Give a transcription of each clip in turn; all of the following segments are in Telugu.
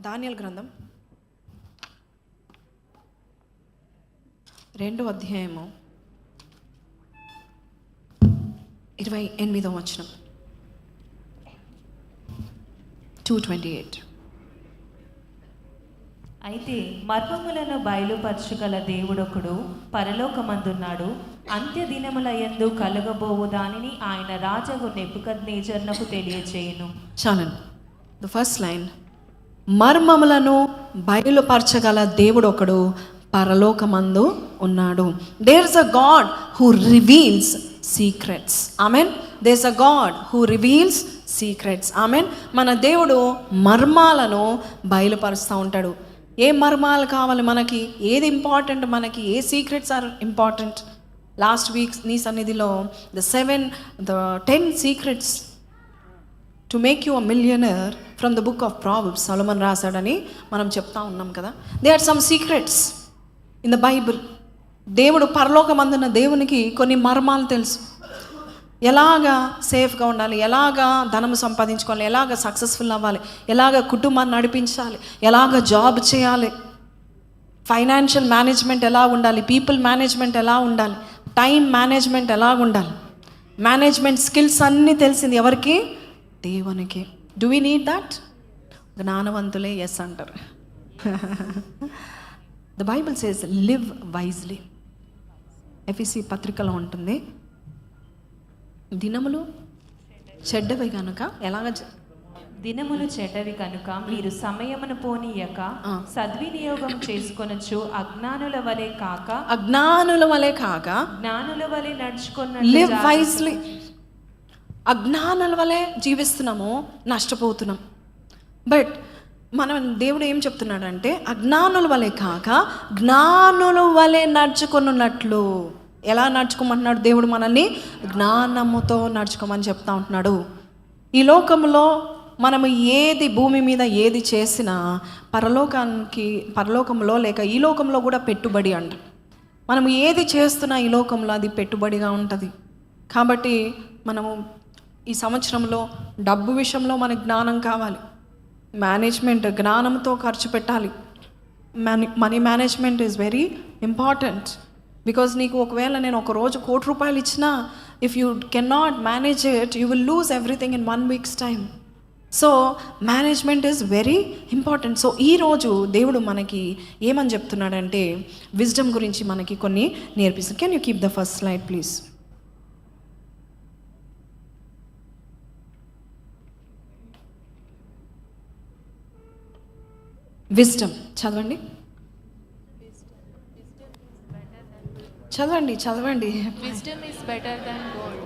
దానియేలు గ్రంథం 2వ అధ్యాయము 28వ వచనం. 2:28. అయితే మర్మములను బయలుపరచగల దేవుడొకడు పరలోకమందున్నాడు. అంత్య దినముల యందు కలగబోవు దానిని ఆయన రాజగు నెబుకద్నెజరునకు తెలియచేయును. చాలండి. ద ఫస్ట్ లైన్, మర్మములను బయలుపరచగల దేవుడు ఒకడు పరలోకమందు ఉన్నాడు. There is a God who reveals secrets. Amen. There is a God who reveals secrets. Amen. మన దేవుడు మర్మాలను బయలుపరుస్తూ ఉంటాడు. ఏ మర్మాలు కావాలి మనకి, ఏది ఇంపార్టెంట్, మనకి ఏ secrets are important. Last week నీ సన్నిధిలో the 10 secrets to make you a millionaire from the book of Proverbs Solomon రాశాడని మనం చెప్తా ఉన్నాం కదా. They are some secrets in the Bible. దేవుడు పరలోకమందున్న దేవునికి కొన్ని మర్మాలు తెలుసు. ఎలాగా సేఫ్గా ఉండాలి, ఎలాగా ధనము సంపాదించుకోవాలి, ఎలాగ సక్సెస్ఫుల్ అవ్వాలి, ఎలాగ కుటుంబాన్ని నడిపించాలి, ఎలాగ జాబ్ చేయాలి, ఫైనాన్షియల్ మేనేజ్మెంట్ ఎలా ఉండాలి, పీపుల్ మేనేజ్మెంట్ ఎలా ఉండాలి, టైం మేనేజ్మెంట్ ఎలా ఉండాలి, మేనేజ్మెంట్ స్కిల్స్ అన్నీ తెలిసింది ఎవరికి? దేవునికి. Do we need that? జ్ఞానవంతులే ఎస్ అంటారు. The Bible says live wisely. ఎఫెసీ పత్రికలో ఉంటుంది, దినములు చెడ్డవి కనుక దినములు చెడ్డవి కనుక మీరు సమయమును పోనీయక సద్వినియోగం చేసుకొనొచ్చు. అజ్ఞానుల వలె కాక జ్ఞానుల వలె నడుచుకున్న. Live wisely. అజ్ఞానుల వలె జీవిస్తున్నాము, నష్టపోతున్నాం. బట్ మనం దేవుడు ఏం చెప్తున్నాడంటే అజ్ఞానుల వలె కాక జ్ఞానుల వలె నడుచుకున్నట్లు. ఎలా నడుచుకోమంటున్నాడు దేవుడు? మనల్ని జ్ఞానముతో నడుచుకోమని చెప్తా ఉంటున్నాడు. ఈ లోకంలో మనము ఏది భూమి మీద ఏది చేసినా పరలోకంలో లేక ఈ లోకంలో కూడా పెట్టుబడి అంట. మనము ఏది చేస్తున్నా ఈ లోకంలో అది పెట్టుబడిగా ఉంటుంది. కాబట్టి మనము ఈ సంవత్సరంలో డబ్బు విషయంలో మనకు జ్ఞానం కావాలి. మేనేజ్మెంట్ జ్ఞానంతో ఖర్చు పెట్టాలి. Money management is very important. Because నీకు ఒకవేళ నేను ఒక రోజు ₹1,00,00,000 ఇచ్చినా, if you can not manage it, you will lose everything in 1 weeks time. So management is very important. So ఈరోజు దేవుడు మనకి ఏమని చెప్తున్నాడంటే విజ్డమ్ గురించి మనకి కొన్ని నేర్పిస్తాడు. Can you keep the first slide please? Wisdom చదవండి, చదవండి. Wisdom is better than gold.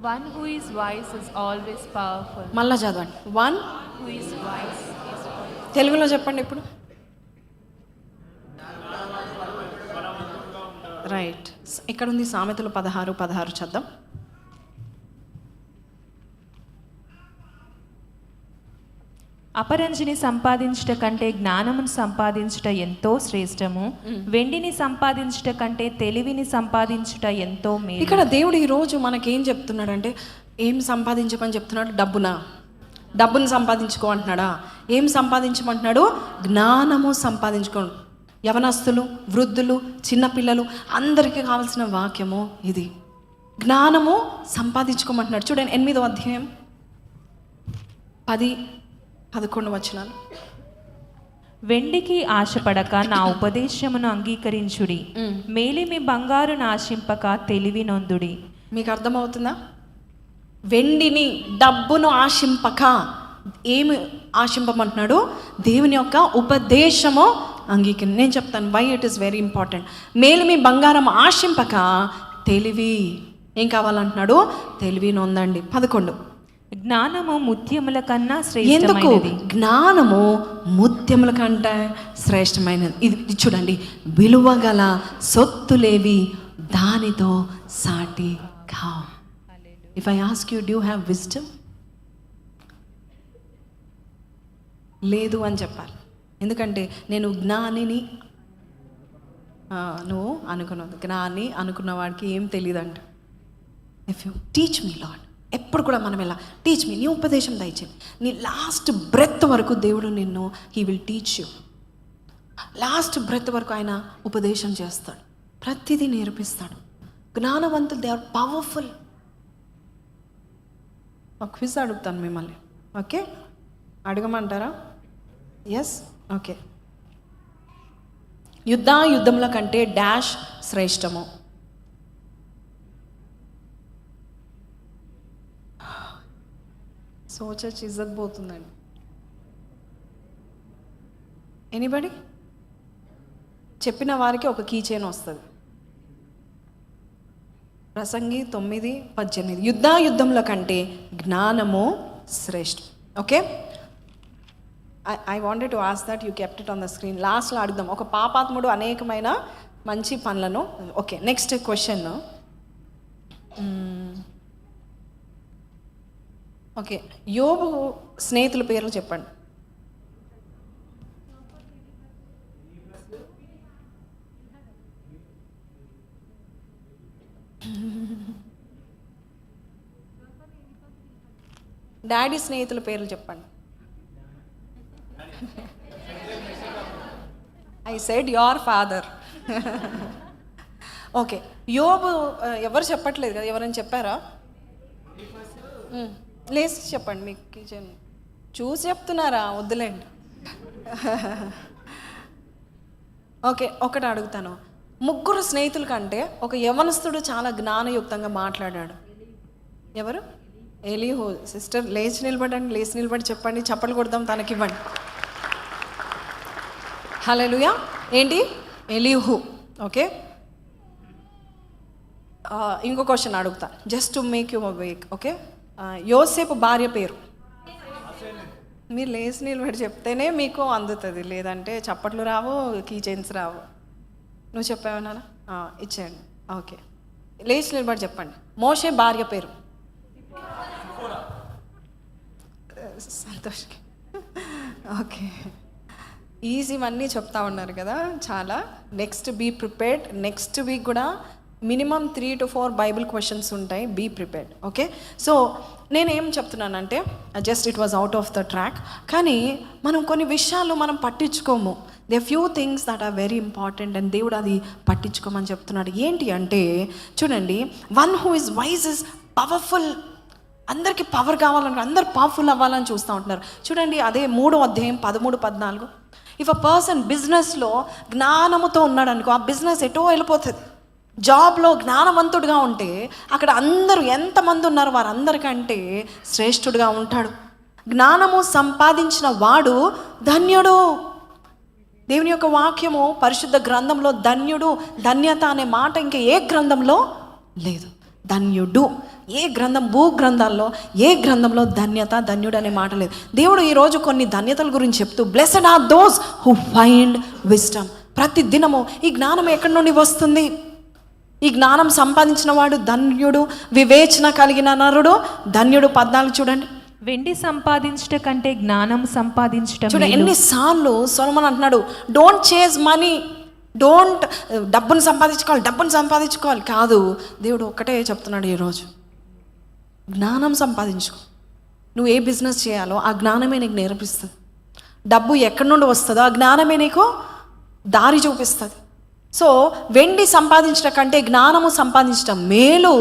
One who is wise is always powerful. మళ్ళా చదవండి. One who is wise is wise. తెలుగులో చెప్పండి ఇప్పుడు. రైట్. ఇక్కడ ఉంది సామెతలు 16:16 చద్దాం. అపరంజిని సంపాదించుట కంటే జ్ఞానమును సంపాదించుట ఎంతో శ్రేష్టము. వెండిని సంపాదించుట కంటే తెలివిని సంపాదించుట ఎంతో మేలు. ఇక్కడ దేవుడు ఈరోజు మనకేం చెప్తున్నాడంటే, ఏం సంపాదించమని చెప్తున్నాడు? డబ్బును సంపాదించుకో అంటున్నాడా? ఏం సంపాదించమంటున్నాడు? జ్ఞానము సంపాదించుకో. యవనస్తులు, వృద్ధులు, చిన్నపిల్లలు అందరికీ కావాల్సిన వాక్యము ఇది. జ్ఞానము సంపాదించుకోమంటున్నాడు. చూడండి 8వ అధ్యాయం 10-11 వచనాలు. వెండికి ఆశపడక నా ఉపదేశమును అంగీకరించుడి. మేలిమి బంగారు నాశింపక తెలివి నొందుడి. మీకు అర్థమవుతుందా? వెండిని, డబ్బును ఆశింపక ఏమి ఆశింపమంటున్నాడు? దేవుని యొక్క ఉపదేశము అంగీకరి. నేను చెప్తాను why it is very important. మేలిమి బంగారం ఆశింపక తెలివి ఏం కావాలంటున్నాడు? తెలివి నొందండి. 11. జ్ఞానము ముత్యముల కన్నా ఎందుకు? శ్రేష్టమైనది. జ్ఞానము ముత్యముల కంటే శ్రేష్టమైనది. ఇది చూడండి, విలువగల సొత్తులేవి దానితో సాటి కావు. If I ask you, do you have wisdom? లేదు అని చెప్పాలి. ఎందుకంటే నేను జ్ఞానిని, నువ్వు అనుకున్నది జ్ఞాని అనుకున్న వాడికి ఏం తెలియదంట. If you teach me Lord, ఎప్పుడు కూడా మనం ఎలా టీచ్ మీ, నీ ఉపదేశం దయచేయండి. నీ లాస్ట్ బ్రెత్ వరకు దేవుడు నిన్ను he will teach you. Last breath వరకు ఆయన ఉపదేశం చేస్తాడు, ప్రతిదీ నేర్పిస్తాడు. జ్ఞానవంతులు, దే ఆర్ పవర్ఫుల్. ఒక క్విజ్ అడుగుతాను మిమ్మల్ని, ఓకే? అడగమంటారా? Yes, okay. యుద్ధముల కంటే డాష్ శ్రేష్టము. సోచ్ ఇజ్జత్ పోతుందండి. ఎనీబడి? చెప్పిన వారికి ఒక కీ చైన్ వస్తుంది. ప్రసంగి 9:18. యుద్ధముల కంటే జ్ఞానము శ్రేష్టం. Okay, I wanted to ask that, you kept it on the screen. లాస్ట్లో అడుగుదాం. ఒక పాపాత్ముడు అనేకమైన మంచి పనులను. Okay, next question. ఓకే, యోబు స్నేహితుల పేర్లు చెప్పండి. డాడీ స్నేహితుల పేర్లు చెప్పండి. I said your father. Okay, యోబు ఎవరు చెప్పట్లేదు కదా, ఎవరైనా చెప్పారా? లేచి చెప్పండి. మీకు కిచెన్ చూసి చెప్తున్నారా? వద్దులేండి. ఓకే, ఒకటి అడుగుతాను. ముగ్గురు స్నేహితుల కంటే ఒక యవనస్తుడు చాలా జ్ఞానయుక్తంగా మాట్లాడాడు. ఎవరు? ఎలీహు. సిస్టర్ లేచి నిలబడండి, లేచి నిలబడి చెప్పండి, చప్పట్లు కొడదాం, తనకివ్వండి. హల్లెలూయా. ఏంటి? ఎలీహు. ఓకే, ఇంకో క్వశ్చన్ అడుగుతా, just to make you awake. Okay, యోసేపు భార్య పేరు? మీరు లేచి నిలబడి చెప్తేనే మీకు అందుతుంది, లేదంటే చప్పట్లు రావు, కీ చైన్స్ రావు. నువ్వు చెప్పావనా? ఇచ్చేయండి. ఓకే, లేచి నిలబడి చెప్పండి. మోషే భార్య పేరు? సంతోష్. ఓకే, ఈజీవన్నీ చెప్తా ఉన్నారు కదా, చాలా. Next be prepared. Next week కూడా మినిమం 3 to 4 బైబిల్ క్వశ్చన్స్ ఉంటాయి. Be prepared. ఓకే, సో నేనేం చెప్తున్నానంటే, just it was out of the track. కానీ మనం కొన్ని విషయాలు మనం పట్టించుకోము. They few things that are very important and దేవుడు అది పట్టించుకోమని చెప్తున్నాడు. ఏంటి అంటే, చూడండి, one who is wise is powerful. అందరికీ పవర్ కావాలని, అందరు పవర్ఫుల్ అవ్వాలని చూస్తూ ఉంటున్నారు. చూడండి, అదే 3వ అధ్యాయం 13-14. ఇఫ్ అ పర్సన్ బిజినెస్లో జ్ఞానముతో ఉన్నాడు అనుకో, ఆ బిజినెస్ ఎటో వెళ్ళిపోతుంది. జాబ్లో జ్ఞానవంతుడిగా ఉంటే అక్కడ అందరూ ఎంతమంది ఉన్నారో వారందరికంటే శ్రేష్ఠుడిగా ఉంటాడు. జ్ఞానము సంపాదించిన వాడు ధన్యుడు. దేవుని యొక్క వాక్యము పరిశుద్ధ గ్రంథంలో ధన్యుడు, ధన్యత అనే మాట ఇంకా ఏ గ్రంథంలో లేదు. ధన్యుడు ఏ గ్రంథం, భూ గ్రంథాల్లో ఏ గ్రంథంలో ధన్యత, ధన్యుడు అనే మాట లేదు. దేవుడు ఈరోజు కొన్ని ధన్యతల గురించి చెప్తూ, blessed are those who find wisdom. ప్రతి దినము ఈ జ్ఞానం ఎక్కడి నుండి వస్తుంది? ఈ జ్ఞానం సంపాదించిన వాడు ధన్యుడు, వివేచన కలిగిన నరుడు ధన్యుడు. 14 చూడండి. వెండి సంపాదించుట కంటే జ్ఞానం సంపాదించుట. చూడండి, ఎన్నిసార్లు సొలొమోన్ అంటున్నాడు, డోంట్ చేజ్ మనీ, డోంట్ డబ్బును సంపాదించుకోవాలి కాదు. దేవుడు ఒక్కటే చెప్తున్నాడు ఈరోజు, జ్ఞానం సంపాదించుకో. నువ్వు ఏ బిజినెస్ చేయాలో ఆ జ్ఞానమే నీకు నేర్పిస్తుంది. డబ్బు ఎక్కడి నుండి వస్తుందో ఆ జ్ఞానమే నీకు దారి చూపిస్తుంది. సో వెండి సంపాదించడం కంటే జ్ఞానము సంపాదించడం మేలు,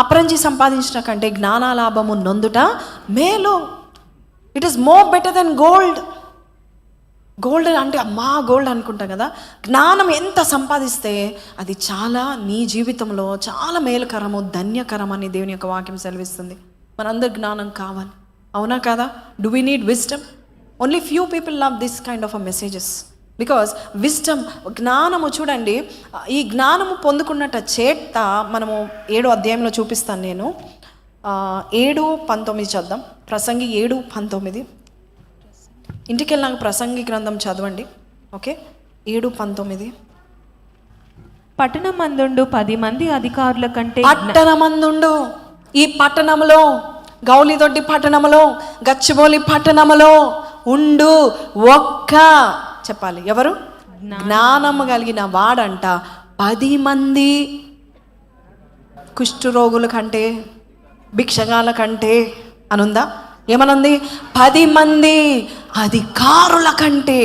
అపరంజి సంపాదించడం కంటే జ్ఞానాలాభము నొందుట మేలు. It is more better than gold. Gold అంటే అమ్మా గోల్డ్ అనుకుంటాం కదా. జ్ఞానం ఎంత సంపాదిస్తే అది చాలా నీ జీవితంలో చాలా మేలుకరము, ధన్యకరం అని దేవుని యొక్క వాక్యం సెలవిస్తుంది. మనందరి జ్ఞానం కావాలి, అవునా కదా? Do we need wisdom? Only few people love this kind of a messages because wisdom, జ్ఞానము. చూడండి, ఈ జ్ఞానము పొందుకున్నట్ట చేత మనము 7వ అధ్యాయంలో చూపిస్తాను నేను. 7:19 చదుదాం. ప్రసంగి 7:19. ఇంటికి వెళ్ళినాక ప్రసంగి గ్రంథం చదవండి. ఓకే, 7:19. పట్టణమందుండు 10 మంది అధికారుల కంటే. పట్టణమందుండు, ఈ పట్టణంలో, గౌలిదొడ్డి పట్టణంలో, గచ్చిబౌలి పట్టణంలో ఉండు ఒక్క, చెప్పాలి ఎవరు? జ్ఞానము కలిగిన వాడంట 10 మంది కుష్ఠరోగుల కంటే భిక్షగాల కంటే అనుందా? ఏమనుంది? 10 మంది అధికారుల కంటే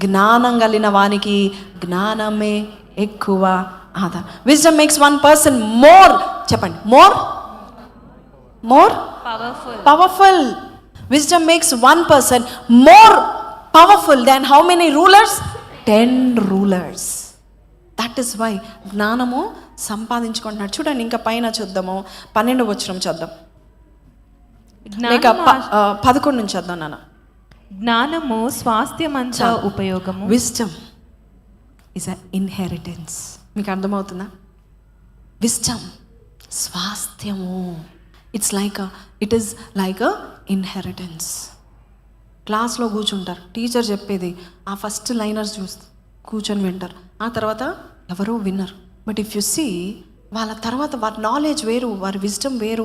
జ్ఞానం కలిగిన వానికి జ్ఞానమే ఎక్కువ ఆధారం. Wisdom makes one person more, చెప్పండి, more powerful. Wisdom makes one person more powerful than how many rulers? 10 rulers. That is why జ్ఞానము సంపాదించుకుంటున్నాడు. చూడండి, ఇంకా పైన చూద్దాము, 12వ వచనం చూద్దాం, లేక 11 నుంచి చూద్దాం నాన్న. జ్ఞానము స్వాస్థ్యమంతా ఉపయోగము. Wisdom is a inheritance. మీకు అర్థమవుతుందా? విజ్డమ్ స్వాస్థ్యము. It is like a inheritance. క్లాస్లో కూర్చుంటారు, టీచర్ చెప్పేది ఆ ఫస్ట్ లైనర్స్ కూర్చొని వింటారు, ఆ తర్వాత ఎవరో విన్నరు. బట్ ఇఫ్ యు సీ, వాళ్ళ తర్వాత వారి నాలెడ్జ్ వేరు, వారి విజ్డమ్ వేరు,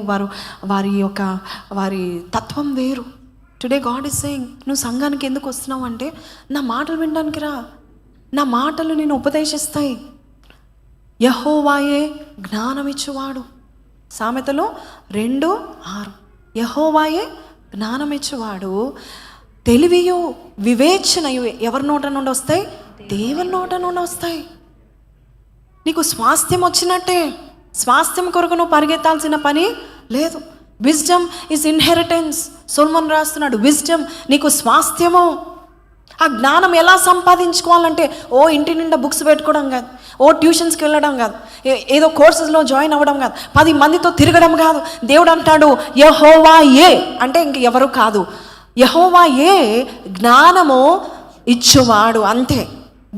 వారి తత్వం వేరు. టుడే గాడ్ ఈజ్ సేయింగ్, నువ్వు సంఘానికి ఎందుకు వస్తున్నావు అంటే నా మాటలు వినడానికి రా, నా మాటలు నేను ఉపదేశిస్తాయి. యెహోవాయే జ్ఞానమిచ్చువాడు. సామెతలో 2:6. యెహోవాయే జ్ఞానమిచ్చువాడు, తెలివియు వివేచనయు ఎవరి నోట నుండి వస్తాయి? దేవుని నోట నుండి వస్తాయి. నీకు స్వాస్థ్యం వచ్చినట్టే. స్వాస్థ్యం కొరకు నువ్వు పరిగెత్తాల్సిన పని లేదు. Wisdom is inheritance. సొలొమోన్ రాస్తున్నాడు, విజ్డమ్ నీకు స్వాస్థ్యము. ఆ జ్ఞానం ఎలా సంపాదించుకోవాలంటే ఇంటి నిండా బుక్స్ పెట్టుకోవడం కాదు, ట్యూషన్స్కి వెళ్ళడం కాదు, ఏదో కోర్సెస్లో జాయిన్ అవ్వడం కాదు, 10 మందితో తిరగడం కాదు. దేవుడు అంటాడు యెహోవాయే అంటే ఇంక ఎవరు కాదు, యెహోవాయే జ్ఞానము ఇచ్చువాడు, అంతే.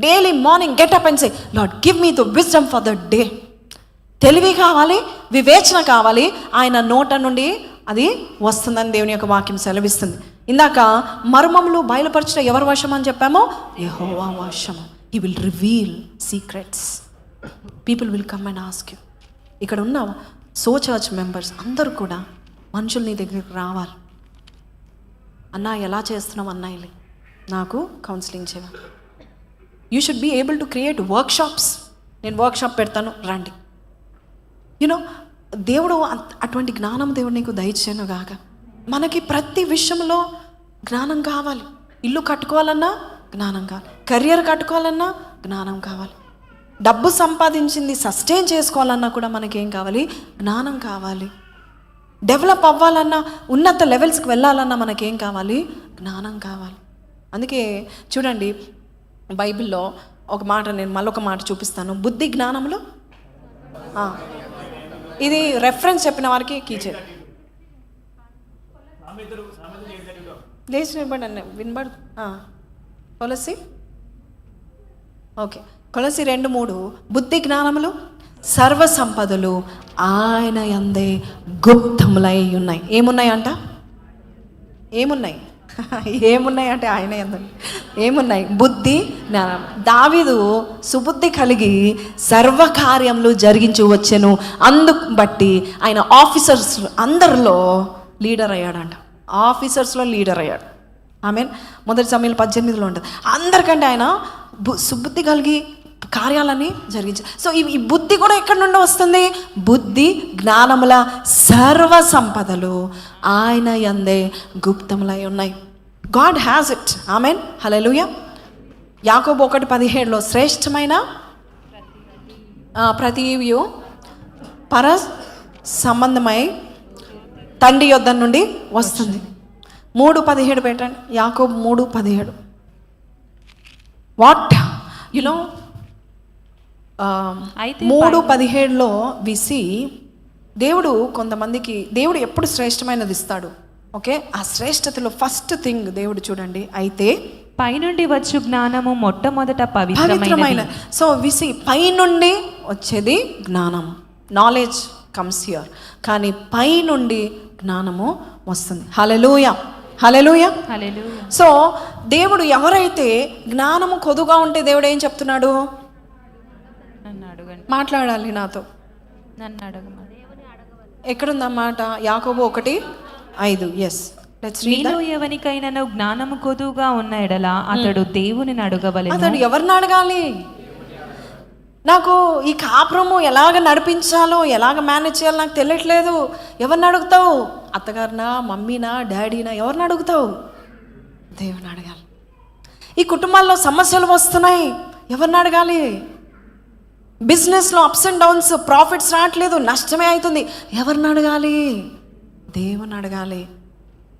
Daily morning getup and say, lord give me the wisdom for the day. తెలివి కావాలి, వివేచన కావాలి, ఆయన నోట నుండి అది వస్తుందని దేవుని యొక్క వాక్యం సెలవిస్తుంది. ఇందాక మర్మములు బయలుపరచడం ఎవరి వశం అని చెప్పామో? యెహోవా వశము. He will reveal secrets. People will come and ask you. ఇక్కడ ఉన్న చర్చ్ మెంబర్స్ అందరూ కూడా మనుషులు నీ దగ్గరికి రావాలి. అన్నా ఎలా చేస్తున్నావు అన్నాయిలే, నాకు కౌన్సిలింగ్ చేయాలి. You should be able to create workshops. నేను వర్క్షాప్ పెడతాను, రండి. యూనో, దేవుడు అటువంటి జ్ఞానం దేవుడు నీకు దయచేయను గాక. మనకి ప్రతి విషయంలో జ్ఞానం కావాలి. ఇల్లు కట్టుకోవాలన్నా జ్ఞానం కావాలి, కెరియర్ కట్టుకోవాలన్నా జ్ఞానం కావాలి, డబ్బు సంపాదించింది సస్టైన్ చేసుకోవాలన్నా కూడా మనకేం కావాలి? జ్ఞానం కావాలి. డెవలప్ అవ్వాలన్నా, ఉన్నత లెవెల్స్కి వెళ్ళాలన్నా మనకేం కావాలి? జ్ఞానం కావాలి. అందుకే చూడండి, బైబిల్లో ఒక మాట, నేను మళ్ళొక మాట చూపిస్తాను. బుద్ధి జ్ఞానములు, ఇది రెఫరెన్స్ చెప్పిన వారికి కీచే లేచి నిలబడి వినబడు. కొలసి, ఓకే, కొలసి 2:3. బుద్ధి జ్ఞానములు సర్వ సంపదలు ఆయన యందే గుప్తములై ఉన్నాయి. ఏమున్నాయి అంట? ఏమున్నాయి అంటే ఆయన యందు ఏమున్నాయి? బుద్ధి జ్ఞానం. దావీదు సుబుద్ధి కలిగి సర్వకార్యములు జరిగించి వచ్చెను, అందుకు బట్టి ఆయన ఆఫీసర్స్ అందరిలో లీడర్ అయ్యాడంట. ఆఫీసర్స్లో లీడర్ అయ్యాడు. ఆమెన్. 1 సమూయేలు 18లో ఉంటుంది. అందరికంటే ఆయన సుబుద్ధి కలిగి కార్యాలని జరిగించారు. సో ఈ బుద్ధి కూడా ఎక్కడి నుండి వస్తుంది? బుద్ధి జ్ఞానముల సర్వ సంపదలు ఆయన యందే గుప్తములై ఉన్నాయి. God has it. ఆమెన్. హల్లెలూయా. యాకోబు 1:17లో శ్రేష్టమైన ప్రతియు పర సంబంధమై తండ్రి యొద్ద నుండి వస్తుంది. 3:17 పెట్టండి. యాకోబు 3:17. వాట్ యునో 3:17లో విసి దేవుడు కొంతమందికి దేవుడు ఎప్పుడు శ్రేష్టమైనది ఇస్తాడు. ఓకే, ఆ శ్రేష్టతలో ఫస్ట్ థింగ్ దేవుడు చూడండి, అయితే పైనుండి వచ్చు జ్ఞానము మొట్టమొదట పవిత్రమైన. సో విసి పైనుండి వచ్చేది జ్ఞానం. నాలెడ్జ్ కమ్స్ హియర్, కానీ పైనుండి జ్ఞానము వస్తుంది. హల్లెలూయా, హల్లెలూయా, హల్లెలూయా. సో దేవుడు ఎవరైతే జ్ఞానము కొదుగా ఉంటే దేవుడు ఏం చెప్తున్నాడు? నన్ను అడగండి, మాట్లాడాలి నాతో. నన్ను అడగమని. ఎక్కడుందన్నమాట? యాకోబు 1:5. Yes, let's read. మీలో ఎవనికైనా జ్ఞానము కొదువుగా ఉన్న ఎడల అతడు దేవునిని అడగవలెను. అతడు ఎవరిని అడగాలి? నాకు ఈ కాపురము ఎలాగ నడిపించాలో, ఎలాగ మేనేజ్ చేయాలో నాకు తెలియట్లేదు. ఎవరిని అడుగుతావు? అత్తగారినా, మమ్మీనా, డాడీనా? ఎవరిని అడుగుతావు? దేవుని అడగాలి. ఈ కుటుంబాల్లో సమస్యలు వస్తున్నాయి, ఎవరిని అడగాలి? బిజినెస్లో అప్స్ అండ్ డౌన్స్, ప్రాఫిట్స్ రావట్లేదు, నష్టమే అవుతుంది, ఎవరిని అడగాలి? దేవుని అడగాలి.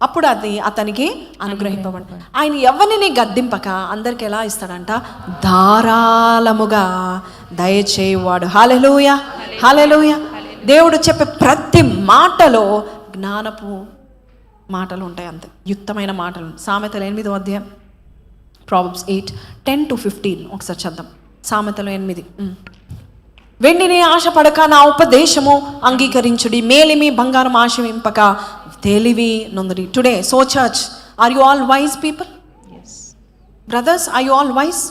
అప్పుడు అది అతనికి అనుగ్రహింపబడి. ఆయన ఎవరిని గద్దింపక అందరికి ఎలా ఇస్తాడంట? ధారాళముగా దయచేయువాడు. హల్లెలూయా, హల్లెలూయా. దేవుడు చెప్పే ప్రతి మాటలో జ్ఞానపు మాటలు ఉంటాయి, అంతే యుక్తమైన మాటలు. సామెతలు 8వ అధ్యాయం, ప్రావర్బ్స్ 8:10-15 ఒకసారి చద్దాం. సామెతలు 8. వెండిని ఆశపడక నా ఉపదేశము అంగీకరించుడి, మేలిమి బంగారం ఆశింపక తెలివి నొందుడి. Today so church, are you all wise people? Brothers, are you all wise?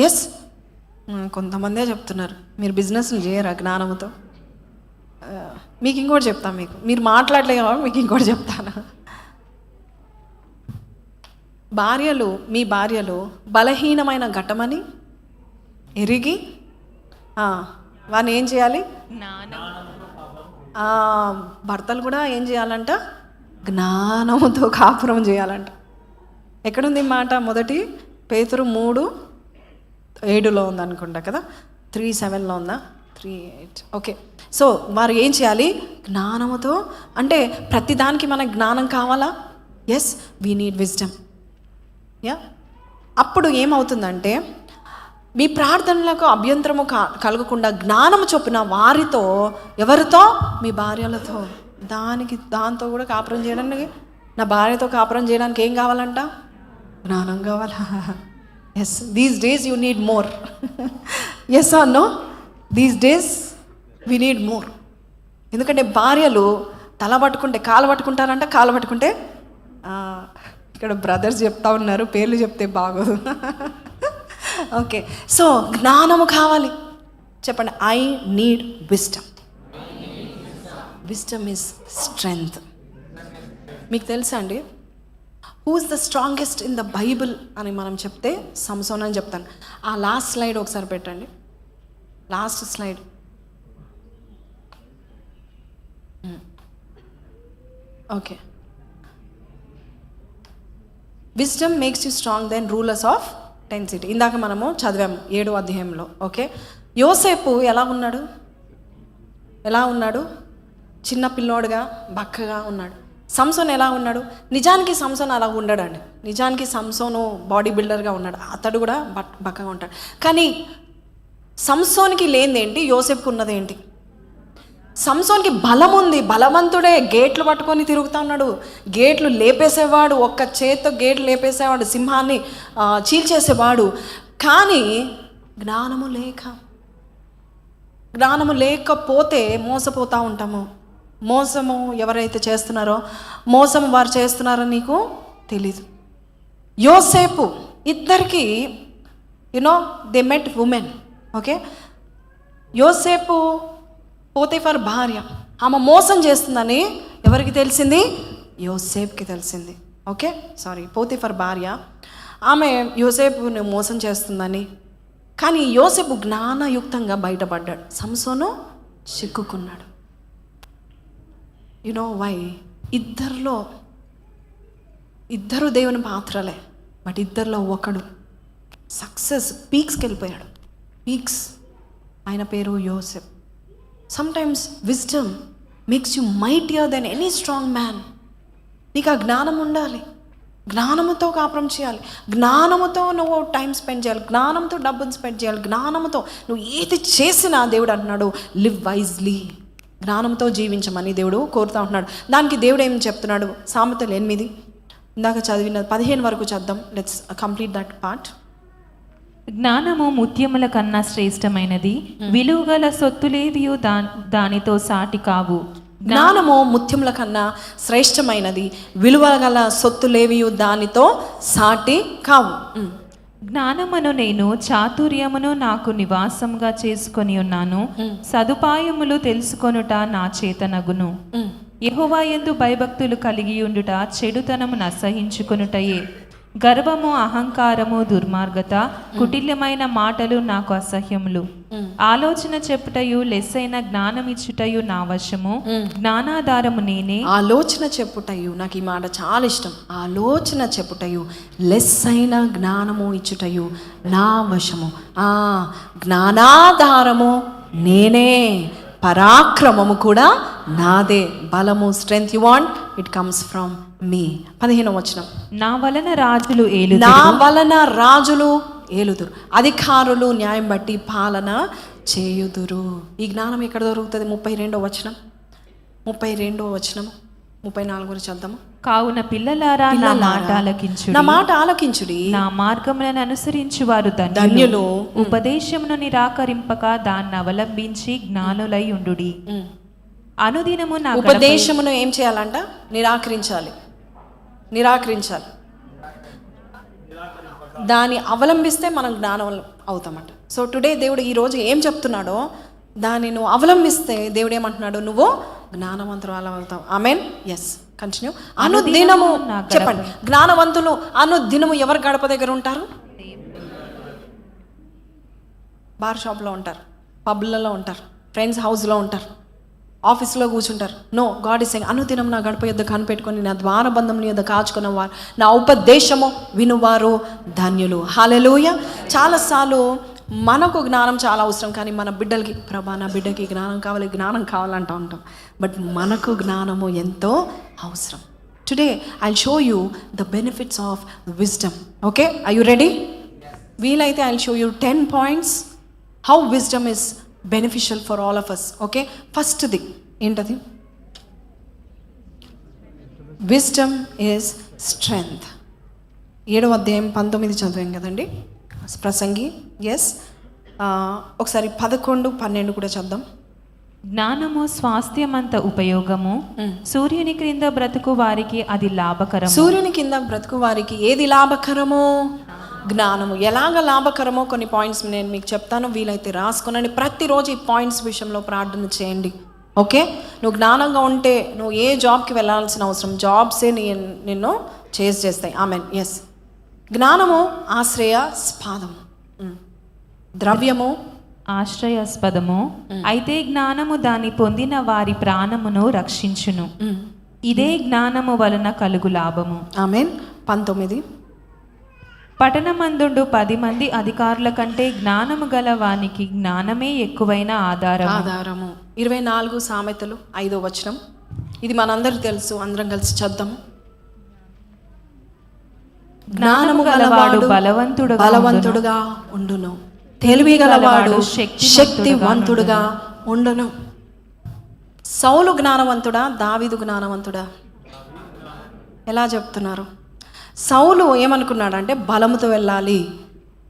Yes. కొంతమందే చెప్తున్నారు మీరు బిజినెస్లు చేయరా జ్ఞానముతో. మీకు ఇంకోటి చెప్తాను, మీరు మాట్లాడలే కాబట్టి మీకు ఇంకోటి చెప్తాను. భార్యలు, మీ భార్యలు బలహీనమైన ఘటమని ఎరిగి వాడిని ఏం చేయాలి? భర్తలు కూడా ఏం చేయాలంట? జ్ఞానముతో కాపురం చేయాలంట. ఎక్కడుంది ఈ మాట? మొదటి పేతురు 3:7 ఉందనుకుంటా కదా, 3:7 ఉందా? 3:8. ఓకే. సో వారు ఏం చేయాలి? జ్ఞానముతో. అంటే ప్రతిదానికి మనకు జ్ఞానం కావాలా? Yes, we need wisdom. Yeah. అప్పుడు ఏమవుతుందంటే మీ ప్రార్థనలకు అభ్యంతరము కలగకుండా జ్ఞానము చొప్పున వారితో, ఎవరితో? మీ భార్యలతో. దాంతో కూడా కాపురం చేయడానికి, నా భార్యతో కాపురం చేయడానికి ఏం కావాలంట? జ్ఞానం కావాలా? Yes, these days you need more. Yes or no? These days we need more. ఎందుకంటే భార్యలు తల పట్టుకుంటే కాలు పట్టుకుంటారంట, కాలు పట్టుకుంటే ఇక్కడ బ్రదర్స్ చెప్తా ఉన్నారు, పేర్లు చెప్తే బాగోదు. ఓకే. సో జ్ఞానము కావాలి. చెప్పండి, I need wisdom. Wisdom is strength. మీకు తెలుసా అండి, who is the strongest in the Bible అని మనం చెప్తే సంసోన్ అని చెప్తాను. ఆ లాస్ట్ స్లైడ్ ఒకసారి పెట్టండి, last slide. Okay. Wisdom makes you strong than rulers of 10 cities. ఇందాక మనము చదివాము 7వ అధ్యాయంలో. ఓకే. యోసేపు ఎలా ఉన్నాడు? చిన్న పిల్లోడుగా బక్కగా ఉన్నాడు. సంసోన్ ఎలా ఉన్నాడు? నిజానికి సంసోన్ అలా ఉండడండి. నిజానికి సంసోను బాడీ బిల్డర్గా ఉన్నాడు, అతడు కూడా బక్కగా ఉంటాడు. కానీ సంసోన్కి లేనిదేంటి, యోసేపుకి ఉన్నదేంటి? సంసోన్కి బలం ఉంది, బలవంతుడే. గేట్లు పట్టుకొని తిరుగుతూ ఉన్నాడు, గేట్లు లేపేసేవాడు, ఒక్క చేత్తో గేట్లు లేపేసేవాడు, సింహాన్ని చీల్చేసేవాడు. కానీ జ్ఞానము లేకపోతే మోసపోతూ ఉంటాము. మోసము ఎవరైతే చేస్తున్నారో, మోసము వారు చేస్తున్నారో నీకు తెలీదు. యోసేపు ఇద్దరికి దే మెట్ ఉమెన్. ఓకే. యోసేపు పోతీఫర్ భార్య, ఆమె మోసం చేస్తుందని ఎవరికి తెలిసింది? యోసేపుకి తెలిసింది. ఓకే, సారీ, పోతీఫర్ భార్య, ఆమె యోసేపుని మోసం చేస్తుందని. కానీ యోసేపు జ్ఞానయుక్తంగా బయటపడ్డాడు, సంసోను చిక్కుకున్నాడు. వై? ఇద్దరు దేవుని పాత్రలే, బట్ ఇద్దరిలో ఒకడు సక్సెస్ పీక్స్కి వెళ్ళిపోయాడు. ఆయన పేరు యోసేపు. Sometimes wisdom makes you mightier than any strong man. నీకు ఆ జ్ఞానం ఉండాలి, జ్ఞానముతో కాపురం చేయాలి, జ్ఞానముతో నువ్వు టైం స్పెండ్ చేయాలి, జ్ఞానంతో డబ్బును స్పెండ్ చేయాలి, జ్ఞానంతో నువ్వు ఏది చేసినా దేవుడు అంటున్నాడు లివ్ వైజ్లీ, జ్ఞానంతో జీవించమని దేవుడు కోరుతూ ఉంటున్నాడు. దానికి దేవుడు ఏం చెప్తున్నాడు? సామెతలు 8 ఇందాక చదివిన 15 వరకు చద్దాం. Let's complete that part. జ్ఞానము ముత్యముల కన్నా శ్రేష్టమైనది, విలువగల సొత్తులేవియు దానితో సాటి కావు. జ్ఞానము ముత్యముల కన్నా శ్రేష్టమైనది, విలువగల సొత్తులేవియు దానితో సాటి కావు. జ్ఞానమును నేను చాతుర్యమును నాకు నివాసంగా చేసుకొని ఉన్నాను, సదుపాయములు తెలుసుకొనుట నా చేతనగును. యెహోవా యందు భయభక్తులు కలిగి ఉండుట చెడుతనమును అసహించుకొనుటయే. గర్వము, అహంకారము, దుర్మార్గత, కుటిల్యమైన మాటలు నాకు అసహ్యములు. ఆలోచన చెప్పుటయు లెస్సైన జ్ఞానమిచ్చుటయు నా వశము. జ్ఞానాధారము నేనే. ఆలోచన చెప్పుటయు, నాకు ఈ మాట చాలా ఇష్టం. ఆలోచన చెప్పుటయు లెస్సైన జ్ఞానము ఇచ్చుటయు నా వశము. జ్ఞానాధారము నేనే, పరాక్రమము కూడా నాదే. బలము, strength you want, it comes from మీ. 15వ వచనం. నా వలన రాజులు ఏలుదురు, అధికారులు న్యాయం బట్టి పాలన చేయుదురు. ఈ జ్ఞానం ఎక్కడ దొరుకుతుంది? 32వ వచనం, 32వ వచనం, 34 గురించి చూద్దాము. కావున పిల్లలారా నా మాట ఆలకించుడి, నా మార్గములను అనుసరించి వారు ధన్యులు. ఉపదేశమును నిరాకరింపక దాన్ని అవలంబించి జ్ఞానులై ఉండుడి. అనుదినము నా ఉపదేశమును ఏం చేయాలంట? నిరాకరించాలి. దాన్ని అవలంబిస్తే మనం జ్ఞానం అవుతామంట. సో టుడే దేవుడు ఈరోజు ఏం చెప్తున్నాడో దాన్ని నువ్వు అవలంబిస్తే దేవుడు ఏమంటున్నాడు? నువ్వు జ్ఞానవంతురాలు అవుతావు. ఆమేన్. Yes, continue. అనుదినము చెప్పండి. జ్ఞానవంతులు అనుదినము ఎవరు గడప దగ్గర ఉంటారు? బార్ షాప్లో ఉంటారు, పబ్లలో ఉంటారు, ఫ్రెండ్స్ హౌస్లో ఉంటారు, ఆఫీస్లో కూర్చుంటారు. నో, గాడ్ ఇస్ సెయింగ్ అనుదినం నా గడప యొద్ద కనిపెట్టుకొని నా ద్వారబంధం యొద్ద కాచుకున్న వారు, నా ఉపదేశము వినువారు ధన్యులు. హల్లెలూయా. చాలాసార్లు మనకు జ్ఞానం చాలా అవసరం, కానీ మన బిడ్డలకి, ప్రభా నా బిడ్డకి జ్ఞానం కావాలంటూ ఉంటాం. బట్ మనకు జ్ఞానము ఎంతో అవసరం. Today I'll show you the benefits of wisdom. Okay, are you ready? వీలైతే I'll show you 10 points how wisdom is beneficial for all of us. Okay, ఫస్ట్ది ఏంటది? Wisdom is strength. 7వ అధ్యాయం 19 చదివాం కదండి, ప్రసంగి. ఎస్, ఒకసారి 11, 12 కూడా చదుదాం. జ్ఞానము స్వాస్థ్యమంత ఉపయోగము, సూర్యుని క్రింద బ్రతుకు వారికి అది లాభకరము. సూర్యుని కింద బ్రతుకు వారికి ఏది లాభకరము? జ్ఞానము. ఎలాగ లాభకరమో కొన్ని పాయింట్స్ నేను మీకు చెప్తాను, వీలైతే రాసుకునండి. ప్రతిరోజు ఈ పాయింట్స్ విషయంలో ప్రార్థన చేయండి. ఓకే, నువ్వు జ్ఞానంగా ఉంటే నువ్వు ఏ జాబ్కి వెళ్ళాల్సిన అవసరం, జాబ్సే నిన్ను చేస్తాయి. ఆమెన్. ఎస్, జ్ఞానము ఆశ్రయాస్పదము, ద్రవ్యము ఆశ్రయాస్పదము. అయితే జ్ఞానము దాన్ని పొందిన వారి ప్రాణమును రక్షించును. ఇదే జ్ఞానము వలన కలుగు లాభము. ఆమెన్. 19. పట్టణమందుండు 10 మంది అధికారుల కంటే జ్ఞానము గల వానికి జ్ఞానమే ఎక్కువైన ఆధారము. 24 సామెతలు 5వ వచనం. ఇది మనందరికీ తెలుసు, అందరం కలిసి చదుదాము. జ్ఞానము గలవాడు బలవంతుడుగా ఉండును, తెలివి గలవాడు శక్తివంతుడుగా ఉండును. సౌలు జ్ఞానవంతుడా, దావీదు జ్ఞానవంతుడా? ఎలా చెప్తున్నారు? సౌలు ఏమనుకున్నాడంటే బలముతో వెళ్ళాలి,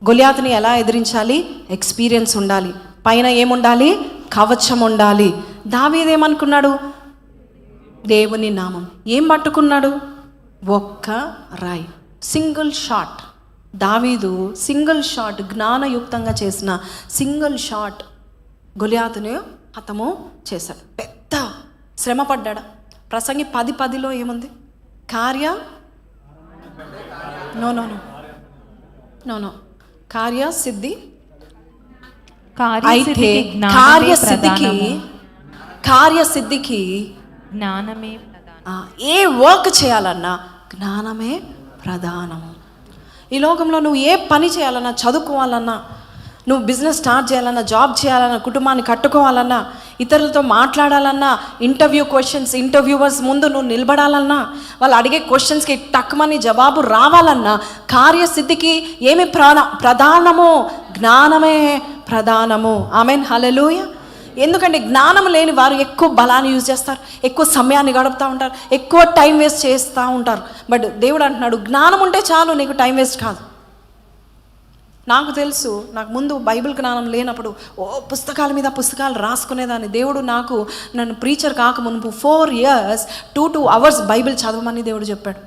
గొలియాతుని ఎలా ఎదిరించాలి, ఎక్స్పీరియన్స్ ఉండాలి, పైన ఏముండాలి, కవచం ఉండాలి. దావీదు ఏమనుకున్నాడు? దేవుని నామం. ఏం పట్టుకున్నాడు? ఒక్క రాయి, సింగిల్ షాట్. దావీదు సింగిల్ షాట్, జ్ఞానయుక్తంగా చేసిన సింగిల్ షాట్ గొలియాతుని హతము చేశాడు. పెద్ద శ్రమ పడ్డాడు. ప్రసంగి 10:10లో ఏముంది? కార్యసిద్ధి. అయితే కార్యసిద్ధికి జ్ఞానమే ఏ వర్క్ చేయాలన్నా జ్ఞానమే ప్రధానము. ఈ లోకంలో నువ్వు ఏ పని చేయాలన్నా, చదువుకోవాలన్నా, నువ్వు బిజినెస్ స్టార్ట్ చేయాలన్నా, జాబ్ చేయాలన్నా, కుటుంబాన్ని కట్టుకోవాలన్నా, ఇతరులతో మాట్లాడాలన్నా, ఇంటర్వ్యూవర్స్ ముందు నువ్వు నిలబడాలన్నా, వాళ్ళు అడిగే క్వశ్చన్స్కి టక్మని జవాబు రావాలన్నా, కార్యసిద్ధికి ఏమి ప్రధానమో? జ్ఞానమే ప్రధానము. ఆమెన్. హల్లెలూయా. ఎందుకంటే జ్ఞానం లేని వారు ఎక్కువ బలాన్ని యూజ్ చేస్తారు, ఎక్కువ సమయాన్ని గడుపుతూ ఉంటారు, ఎక్కువ టైం వేస్ట్ చేస్తూ ఉంటారు. బట్ దేవుడు అంటున్నాడు జ్ఞానం ఉంటే చాలు, నీకు టైం వేస్ట్ కాదు. నాకు తెలుసు, నాకు ముందు బైబిల్ జ్ఞానం లేనప్పుడు పుస్తకాల మీద పుస్తకాలు రాసుకునేదాన్ని. దేవుడు నన్ను ప్రీచర్ కాక మునుపు 4 years 2 hours బైబిల్ చదవమని దేవుడు చెప్పాడు.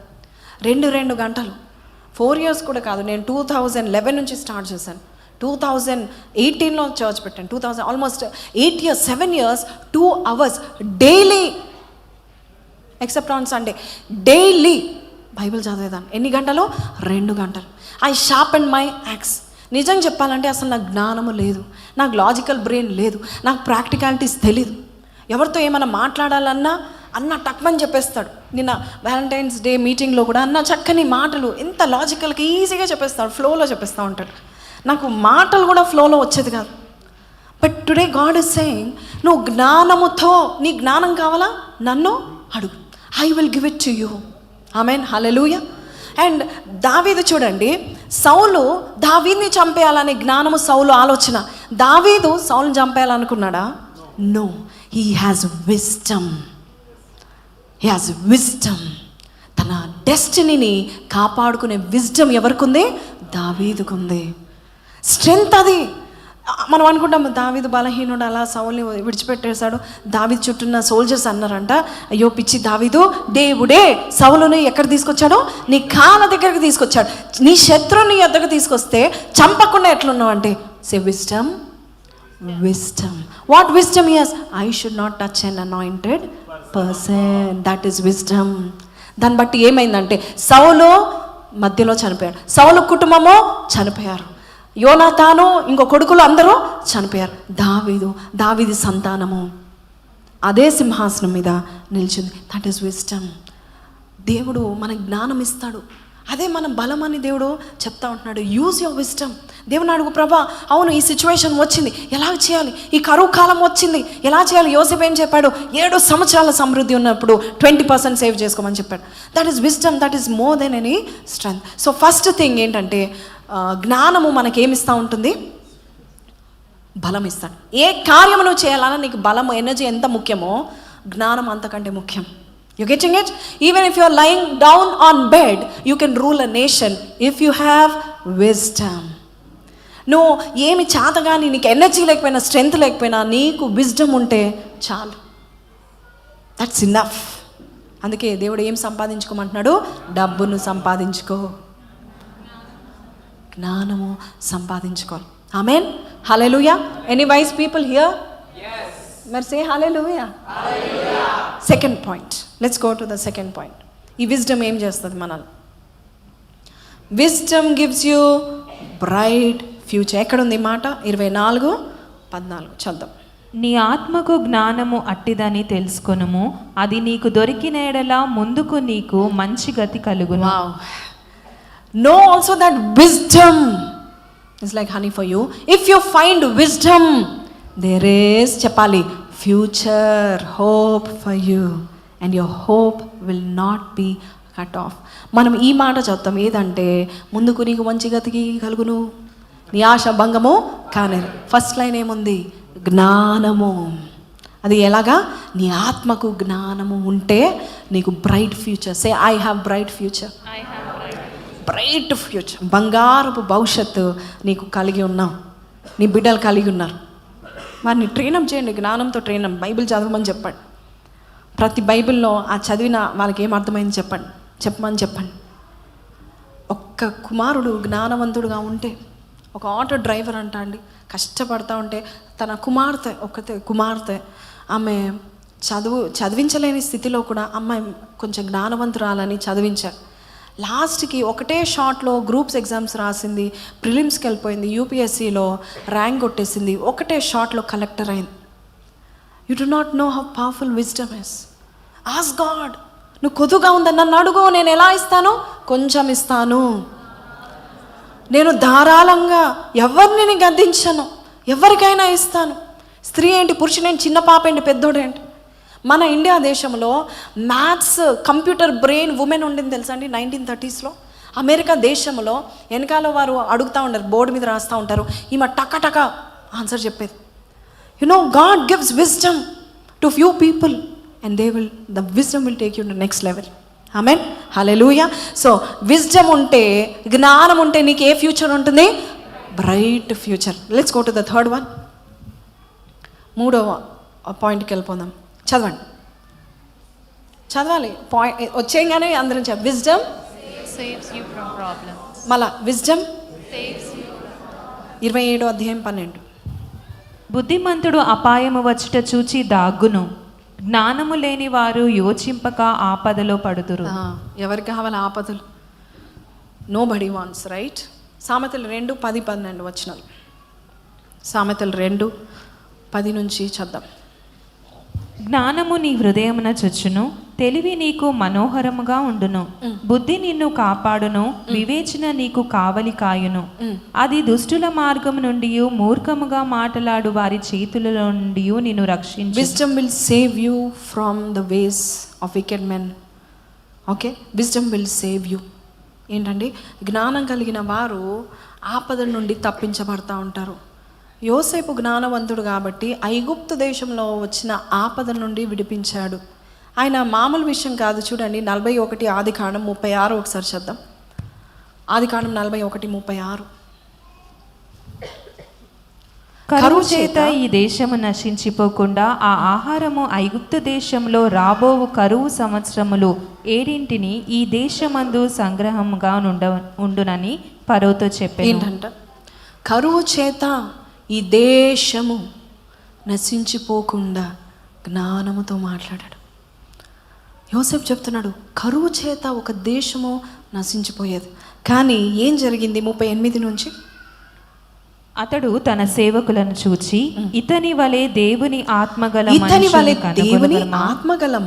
2 గంటలు. 4 years కూడా కాదు, నేను 2011 నుంచి స్టార్ట్ చేశాను. 2018లో చర్చ్ పెట్టాను. 2000 almost 8 years 7 years 2 hours daily, except on Sunday, daily Bible చదివేదాన్ని. ఎన్ని గంటలు? 2 గంటలు. I sharpen my axe. నిజం చెప్పాలంటే అసలు నాకు జ్ఞానము లేదు, నాకు లాజికల్ బ్రెయిన్ లేదు, నాకు ప్రాక్టికాలిటీస్ తెలీదు. ఎవరితో ఏమైనా మాట్లాడాలన్నా అన్న టక్మని చెప్పేస్తాడు. నిన్న వ్యాలంటైన్స్ డే మీటింగ్లో కూడా అన్న చక్కని మాటలు ఎంత లాజికల్గా ఈజీగా చెప్పేస్తాడు, ఫ్లోలో చెప్పేస్తూ ఉంటాడు. నాకు మాటలు కూడా ఫ్లోలో వచ్చేది కాదు. But today God is saying, నువ్వు జ్ఞానముతో, నీ జ్ఞానం కావాలా? నన్ను అడుగు, I will give it to you. Amen, hallelujah. And దావీదు చూడండి, సౌలు దావీదుని చంపేయాలనే జ్ఞానము సౌలు ఆలోచన. దావీదు సౌలుని చంపేయాలనుకున్నాడా? No, he has wisdom. He has wisdom. తన డెస్టినీని కాపాడుకునే విజ్డమ్ ఎవరికి ఉంది? దావీదుకుంది. స్ట్రెంగ్త్ అది. మనం అనుకుంటాం దావీదు బలహీనుడు, అలా సౌల్ని విడిచిపెట్టేశాడు. దావీదు చుట్టూన్న సోల్జర్స్ అన్నారంట, అయ్యో పిచ్చి దావీదు, దేవుడే సౌలుని ఎక్కడ తీసుకొచ్చాడో? నీ కాళ్ళ దగ్గరికి తీసుకొచ్చాడు. నీ శత్రువుని ఎద్దకు తీసుకొస్తే చంపకుండా ఎట్లున్నావు అంటే, సే wisdom. Wisdom. What wisdom he has? I should not touch an anointed person. That is wisdom. దాన్ని బట్టి ఏమైందంటే సౌలు మధ్యలో చనిపోయాడు, సౌలు కుటుంబము చనిపోయారు, యోనాతాను ఇంకో కొడుకులు అందరూ చనిపోయారు. దావీదు సంతానము అదే సింహాసనం మీద నిలిచింది. That is wisdom. దేవుడు మనకు జ్ఞానం ఇస్తాడు, అదే మన బలం అని దేవుడు చెప్తా ఉంటున్నాడు. Use your wisdom. దేవుని అడుగు, ప్రభా అవును ఈ సిచ్యువేషన్ వచ్చింది, ఎలా చేయాలి? ఈ కరువు కాలం వచ్చింది, ఎలా చేయాలి? యోసేపు ఏం చెప్పాడు? 7 సంవత్సరాల సమృద్ధి ఉన్నప్పుడు 20% సేవ్ చేసుకోమని చెప్పాడు. That is wisdom. That is more than any strength. So first thing ఏంటంటే, జ్ఞానము మనకేమిస్తూ ఉంటుంది? బలం ఇస్తాడు. ఏ కార్యము నువ్వు చేయాలన్నా నీకు బలము, ఎనర్జీ ఎంత ముఖ్యమో జ్ఞానం అంతకంటే ముఖ్యం. You getting it? Even if you are lying down on bed, you can rule a nation if you have wisdom. నువ్వు ఏమి చేతగాని, నీకు ఎనర్జీ లేకపోయినా, స్ట్రెంగ్త్ లేకపోయినా, నీకు విజ్డమ్ ఉంటే చాలు. That's enough. అందుకే దేవుడు ఏం సంపాదించుకోమంటున్నాడు? డబ్బును సంపాదించుకో, జ్ఞానము సంపాదించుకోవాలి. Amen, hallelujah. Any wise people here? మరి say hallelujah. Second point, let's go to the second point. ఈ విజ్డమ్ ఏం చేస్తుంది మనల్ని? Wisdom gives you bright future. ఎక్కడుంది ఈ మాట? 24:14 చదువు. నీ ఆత్మకు జ్ఞానము అట్టిదని తెలుసుకొనుము, అది నీకు దొరికిన ఎడల ముందుకు నీకు మంచి గతి కలుగును. Wow. Know also that wisdom is like honey for you. If you find wisdom, there is, చెప్పాలి, future, hope for you, and your hope will not be cut off. మనం ఈ మాట చదువుతాం, ఏదంటే ముందుకు నీకు మంచి గతికి కలుగును, నీ ఆశ భంగము కానీ. ఫస్ట్ లైన్ ఏముంది? జ్ఞానము. అది ఎలాగా? నీ ఆత్మకు జ్ఞానము ఉంటే నీకు bright future. Say I have bright future. Bright future, బంగారపు భవిష్యత్తు నీకు కలిగి ఉన్నావు, నీ బిడ్డలు కలిగి ఉన్నారు. వారిని ట్రైనప్ చేయండి, జ్ఞానంతో ట్రైనప్. బైబిల్ చదవమని చెప్పండి. ప్రతి బైబిల్లో ఆ చదివిన వాళ్ళకి ఏం అర్థమైంది చెప్పమని చెప్పండి. ఒక్క కుమారుడు జ్ఞానవంతుడుగా ఉంటే, ఒక ఆటో డ్రైవర్ అంటా అండి, కష్టపడతా ఉంటే తన కుమార్తె ఆమె చదివించలేని స్థితిలో కూడా అమ్మాయి కొంచెం జ్ఞానవంతురాలని చదివించారు. లాస్ట్కి ఒకటే షాట్లో గ్రూప్స్ ఎగ్జామ్స్ రాసింది, ప్రిలిమ్స్కి వెళ్ళిపోయింది, యూపీఎస్సీలో ర్యాంక్ కొట్టేసింది, ఒకటే షాట్లో కలెక్టర్ అయింది. You do not know how powerful wisdom is. Ask God. నువ్వు కొద్దుగా ఉందని నన్ను అడుగు, నేను ఎలా ఇస్తాను? కొంచెం ఇస్తాను. నేను ధారాళంగా ఎవరిని గద్దించను, ఎవరికైనా ఇస్తాను. స్త్రీ ఏంటి, పురుషుడేంటి, చిన్న పాప ఏంటి, పెద్దోడేంటి. మన ఇండియా దేశంలో మ్యాథ్స్, కంప్యూటర్ బ్రెయిన్ ఉమెన్ ఉండింది తెలుసా అండి 1930s. అమెరికా దేశంలో వెనకాల వారు అడుగుతూ ఉంటారు, బోర్డు మీద రాస్తూ ఉంటారు, ఈమె టక ఆన్సర్ చెప్పేది. You know, God gives wisdom to few people and the wisdom will take you to next level. Amen, hallelujah. So wisdom ఉంటే, జ్ఞానం ఉంటే నీకు ఏ ఫ్యూచర్ ఉంటుంది? Bright future. Let's go to the third one. 3వ పాయింట్కి వెళ్ళిపోదాం. చదవాలి. పాయింట్ వచ్చేయగానే అందరం చెప్ప. Wisdom saves you from problems. మళ్ళా విజ్డమ్ Saves you. 27వ అధ్యాయం 12. బుద్ధిమంతుడు అపాయము వచ్చుట చూచి దాగును, జ్ఞానము లేని వారు యోచింపక ఆపదలో పడుదురు. ఎవరికి కావాలి ఆపదలు? Nobody wants, right? సామెతలు 2:10-12 వచనాలు. సామెతలు 2:10 నుంచి చద్దాం. జ్ఞానము నీ హృదయమున చొచ్చును, తెలివి నీకు మనోహరముగా ఉండును. బుద్ధి నిన్ను కాపాడును, వివేచన నీకు కావలి కాయును. అది దుష్టుల మార్గము నుండి, మూర్ఖముగా మాటలాడు వారి చేతులలో నుండి నిన్ను రక్షించు. Wisdom will save you from the ways of wicked men. Okay, wisdom will save you. ఏంటండి? జ్ఞానం కలిగిన వారు ఆపద నుండి తప్పించబడతా ఉంటారు. యోసేపు జ్ఞానవంతుడు కాబట్టి ఐగుప్తు దేశంలో వచ్చిన ఆపద నుండి విడిపించాడు. ఆయన మామూలు విషయం కాదు. చూడండి 41 ఆదికాండం 36 ఒకసారి చద్దాం. ఆదికాండం 41:36. కరువు చేత ఈ దేశము నశించిపోకుండా ఆ ఆహారము ఐగుప్తు దేశంలో రాబోవు కరువు సంవత్సరములు 7 ఈ దేశమందు సంగ్రహముగా ఉండునని ఫరోతో చెప్పాను. ఏంటంట? కరువు చేత ఈ దేశము నశించిపోకుండా జ్ఞానముతో మాట్లాడాడు. యోసేపు చెప్తున్నాడు, కరువు చేత ఒక దేశము నశించిపోయేది. కానీ ఏం జరిగింది? 38 నుంచి. అతడు తన సేవకులను చూచి, ఇతని వలె దేవుని ఆత్మగల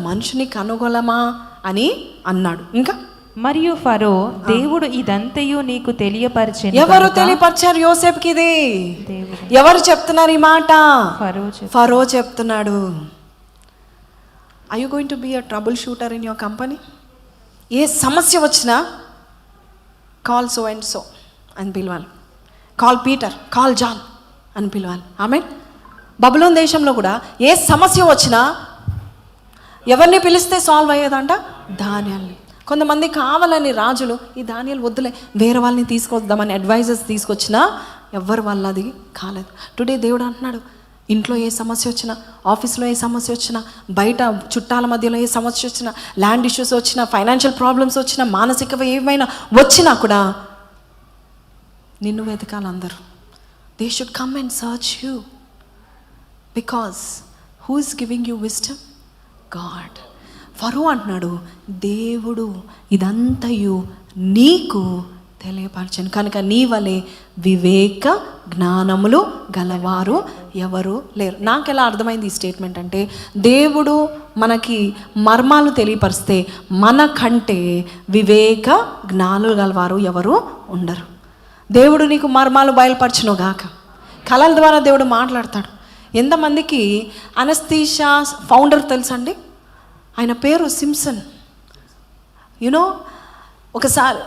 మనుషుని కనుగొలమా అని అన్నాడు. ఇంకా మరియు ఫరో, దేవుడు ఇదంతయు నీకు తెలియపరిచెను. ఎవరు తెలియపరిచారు యోసేపుకి? ఇది ఎవరు చెప్తున్నారు ఈ మాట? ఫరో చెప్తున్నాడు. Are you going to be a troubleshooter in your company? ఏ సమస్య వచ్చినా కాల్ సో అండ్ సో అని పిలవాలి. కాల్ పీటర్, కాల్ జాన్ అని పిలవాలి. ఆమేన్. బబులోన్ దేశంలో కూడా ఏ సమస్య వచ్చినా ఎవరిని పిలిస్తే సాల్వ్ అయ్యేదంట? దానియేలుని. కొంతమంది కావాలని రాజులు ఈ దానియేలు వద్దులే వేరే వాళ్ళని తీసుకొద్దామని అడ్వైజర్స్ తీసుకొచ్చినా ఎవరి వల్ల అది కాలేదు. టుడే దేవుడు అంటున్నాడు, ఇంట్లో ఏ సమస్య వచ్చినా, ఆఫీస్లో ఏ సమస్య వచ్చినా, బయట చుట్టాల మధ్యలో ఏ సమస్య వచ్చినా, ల్యాండ్ ఇష్యూస్ వచ్చినా, ఫైనాన్షియల్ ప్రాబ్లమ్స్ వచ్చినా, మానసిక ఏమైనా వచ్చినా కూడా నిన్ను వెతకాలి అందరూ. They should come and search you. Because who is giving you wisdom? God. Pharaoh అంటున్నాడు, దేవుడు ఇదంతయు నీకు తెలియపరచను కనుక నీ వలె వివేక జ్ఞానములు గలవారు ఎవరు లేరు. నాకు ఎలా అర్థమైంది ఈ స్టేట్మెంట్ అంటే, దేవుడు మనకి మర్మాలు తెలియపరిస్తే మనకంటే వివేక జ్ఞానులు గలవారు ఎవరు ఉండరు. దేవుడు నీకు మర్మాలు బయలుపరచును గాక. కళల ద్వారా దేవుడు మాట్లాడతాడు. ఎంతమందికి అనస్థీషా ఫౌండర్ తెలుసండి? ఆయన పేరు సింప్సన్. యునో, ఒకసారి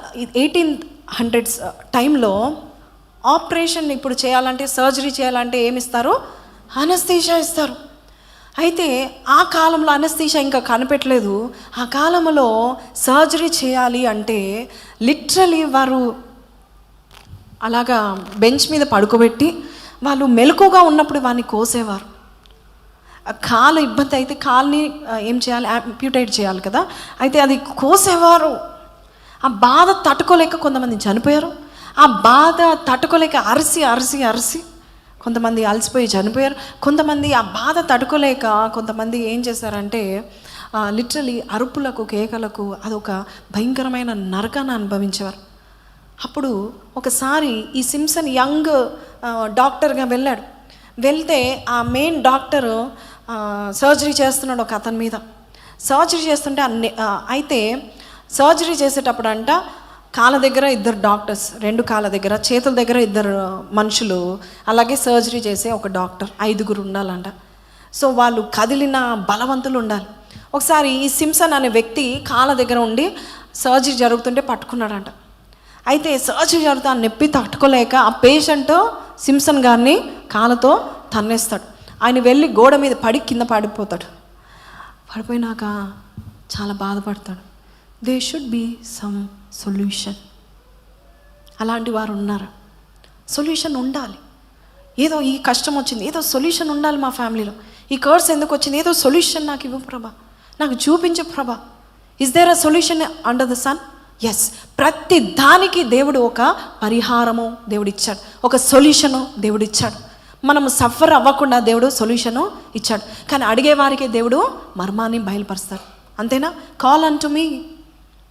1800s టైంలో ఆపరేషన్ ఇప్పుడు చేయాలంటే, సర్జరీ చేయాలంటే ఏమిస్తారు? అనస్థీషా ఇస్తారు. అయితే ఆ కాలంలో అనస్థీషా ఇంకా కనిపెట్టలేదు. ఆ కాలంలో సర్జరీ చేయాలి అంటే లిటరలీ వారు అలాగా బెంచ్ మీద పడుకోబెట్టి వాళ్ళు మెలకుగా ఉన్నప్పుడు వాడిని కోసేవారు. కాలు ఇబ్బంది అయితే కాలుని ఏం చేయాలి? యాంప్యూటేట్ చేయాలి కదా. అయితే అది కోసేవారు. ఆ బాధ తట్టుకోలేక కొంతమంది చనిపోయారు. ఆ బాధ తట్టుకోలేక అరిసి అరిసి అరిసి కొంతమంది అలసిపోయి చనిపోయారు. కొంతమంది ఆ బాధ తట్టుకోలేక కొంతమంది ఏం చేశారంటే లిటరలీ అరుపులకు కేకలకు అదొక భయంకరమైన నరకాన్ని అనుభవించేవారు. అప్పుడు ఒకసారి ఈ సింప్సన్ యంగ్ డాక్టర్గా వెళ్ళాడు. వెళ్తే ఆ మెయిన్ డాక్టరు సర్జరీ చేస్తున్నాడు ఒక అతని మీద. సర్జరీ చేస్తుంటే అయితే సర్జరీ చేసేటప్పుడు అంట కాళ్ళ దగ్గర 2 డాక్టర్స్, 2 కాళ్ళ దగ్గర, చేతుల దగ్గర 2 మనుషులు, అలాగే సర్జరీ చేసే ఒక డాక్టర్, 5 ఉండాలంట. సో వాళ్ళు కదిలిన బలవంతులు ఉండాలి. ఒకసారి ఈ సింప్సన్ అనే వ్యక్తి కాళ్ళ దగ్గర ఉండి సర్జరీ జరుగుతుంటే పట్టుకున్నాడంట. అయితే సర్జరీ జరుగుతా నొప్పి తట్టుకోలేక ఆ పేషెంట్ సింప్సన్ గారిని కాళ్ళతో తన్నేస్తాడు. ఆయన వెళ్ళి గోడ మీద పడి కింద పడిపోతాడు. పడిపోయినాక చాలా బాధపడతాడు. There should be some solution. అలాంటి వారు ఉన్నారు. సొల్యూషన్ ఉండాలి. ఏదో ఈ కష్టం వచ్చింది, ఏదో సొల్యూషన్ ఉండాలి మా ఫ్యామిలీలో. ఈ కర్స్ ఎందుకు వచ్చింది? ఏదో సొల్యూషన్ నాకు ఇవ్వు ప్రభా, నాకు చూపించు ప్రభా. Is there a solution under the sun? Yes. ప్రతి దానికి దేవుడు ఒక పరిహారము దేవుడిచ్చాడు, ఒక సొల్యూషను దేవుడిచ్చాడు. మనము సఫర్ అవ్వకుండా దేవుడు సొల్యూషను ఇచ్చాడు. కానీ అడిగే వారికి దేవుడు మర్మాన్ని బయలుపరుస్తాడు. అంతేనా? కాల్ అంటు మీ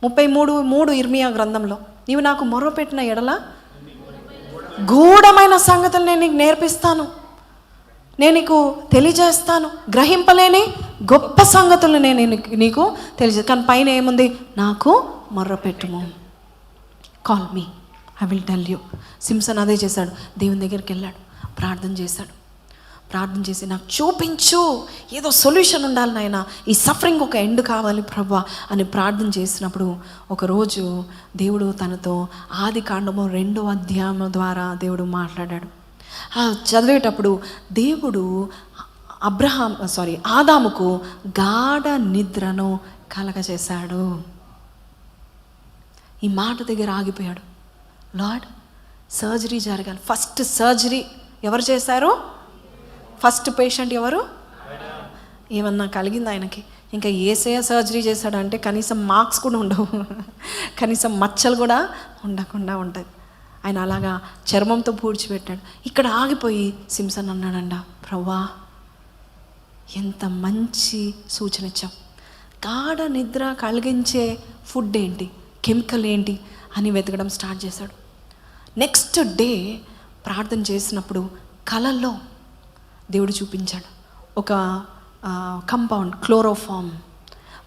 33:3 ఇర్మియా గ్రంథంలో, నీవు నాకు మొర్రపెట్టిన ఎడల గూఢమైన సంగతులు నేను నీకు నేర్పిస్తాను, నేను నీకు తెలియజేస్తాను, గ్రహింపలేని గొప్ప సంగతులు నేను నీకు తెలియజేస్తాను. కానీ పైన ఏముంది? నాకు మొర్రపెట్టుము, call me, I will tell you. Samson అదే చేశాడు. దేవుని దగ్గరికి వెళ్ళాడు, ప్రార్థన చేశాడు. ప్రార్థన చేసి నాకు చూపించు, ఏదో సొల్యూషన్ ఉండాలి నాయన, ఈ సఫరింగ్ ఒక ఎండ్ కావాలి ప్రభువా అని ప్రార్థన చేసినప్పుడు ఒకరోజు దేవుడు తనతో ఆదికాండము 2వ అధ్యాయం ద్వారా దేవుడు మాట్లాడాడు. చదివేటప్పుడు దేవుడు ఆదాముకు గాఢ నిద్రను కలగజేశాడు. ఈ మాట దగ్గర ఆగిపోయాడు. లార్డ్, సర్జరీ జరగాలి. ఫస్ట్ సర్జరీ ఎవరు చేశారు? ఫస్ట్ పేషెంట్ ఎవరు? ఏమన్నా కలిగింది ఆయనకి? ఇంకా ఏసయ్య సర్జరీ చేశాడంటే కనీసం మార్క్స్ కూడా ఉండవు, కనీసం మచ్చలు కూడా ఉండకుండా ఉంటుంది. ఆయన అలాగా చర్మంతో పూడ్చిపెట్టాడు. ఇక్కడ ఆగిపోయి సింసన్ అన్నాడంట, ప్రవ్వా ఎంత మంచి సూచన ఇచ్చాం. గాఢ నిద్ర కలిగించే ఫుడ్ ఏంటి, కెమికల్ ఏంటి అని వెతకడం స్టార్ట్ చేశాడు. నెక్స్ట్ డే ప్రార్థన చేసినప్పుడు కలల్లో దేవుడు చూపించాడు. ఒక కంపౌండ్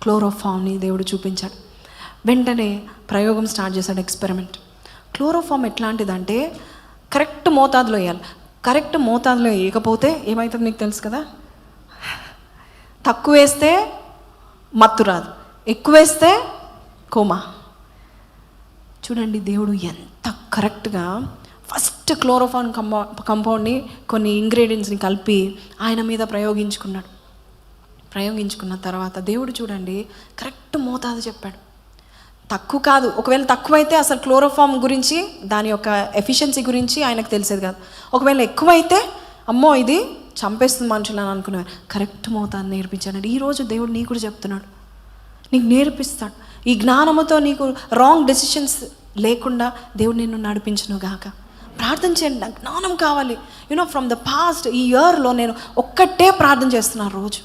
క్లోరోఫామ్ని దేవుడు చూపించాడు. వెంటనే ప్రయోగం స్టార్ట్ చేశాడు, ఎక్స్పెరిమెంట్. క్లోరోఫామ్ ఎట్లాంటిదంటే కరెక్ట్ మోతాదులో వేయాలి. కరెక్ట్ మోతాదులో వేయకపోతే ఏమవుతుంది నీకు తెలుసు కదా. తక్కువ వేస్తే మత్తు రాదు, ఎక్కువ వేస్తే కోమా. చూడండి దేవుడు ఎంత కరెక్ట్గా ఫస్ట్ క్లోరోఫామ్ కంపౌండ్ని కొన్ని ఇంగ్రీడియంట్స్ని కలిపి ఆయన మీద ప్రయోగించుకున్నాడు. ప్రయోగించుకున్న తర్వాత దేవుడు చూడండి కరెక్ట్ మోతాదు చెప్పాడు. తక్కువ కాదు, ఒకవేళ తక్కువైతే అసలు క్లోరోఫామ్ గురించి దాని యొక్క ఎఫిషియన్సీ గురించి ఆయనకు తెలిసేది కాదు. ఒకవేళ ఎక్కువైతే అమ్మో ఇది చంపేస్తుంది మనుషులని అనుకునేవారు. కరెక్ట్ మోతాదు నేర్పించాడు. ఈరోజు దేవుడు నీకు కూడా చెప్తున్నాడు, నీకు నేర్పిస్తాడు. ఈ జ్ఞానముతో నీకు రాంగ్ డెసిషన్స్ లేకుండా దేవుడు నిన్ను నడిపించును గాక. ప్రార్థన చేయండి, నాకు జ్ఞానం కావాలి. ఫ్రమ్ ద పాస్ట్ ఈ ఇయర్లో నేను ఒక్కటే ప్రార్థన చేస్తున్నాను. రోజు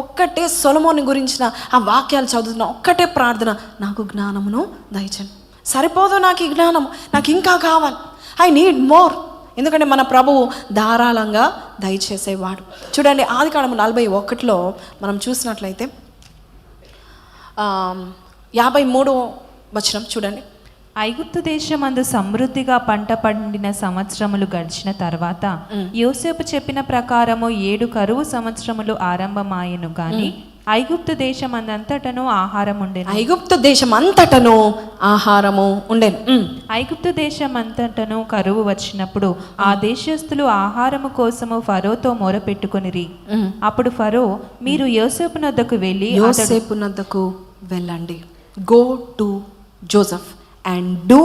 ఒక్కటే సొలొమోను గురించిన ఆ వాక్యాలు చదువుతున్నా, ఒక్కటే ప్రార్థన, నాకు జ్ఞానమును దయచండి. సరిపోదు నాకు ఈ జ్ఞానం, నాకు ఇంకా కావాలి, ఐ నీడ్ మోర్. ఎందుకంటే మన ప్రభువు ధారాళంగా దయచేసేవాడు. చూడండి ఆదికాండము 41లో మనం చూసినట్లయితే 53వ వచనం చూడండి. ఐగుప్తు దేశమందు సమృద్ధిగా పంట పండిన సంవత్సరములు గడిచిన తర్వాత యోసేపు చెప్పిన ప్రకారము 7 కరువు సంవత్సరములు ఆరంభమాయెను గాని ఐగుప్తు దేశమందంతటను ఆహారం ఉండెను. ఐగుప్తు దేశమంతటను ఆహారము ఉండెను. ఐగుప్తు దేశమంతటను కరువు వచ్చినప్పుడు ఆ దేశస్థులు ఆహారము కోసము ఫరోతో మొరపెట్టుకొనిరి. అప్పుడు ఫరో, మీరు యోసేపు నద్దకు వెళ్ళండి, go to Joseph and do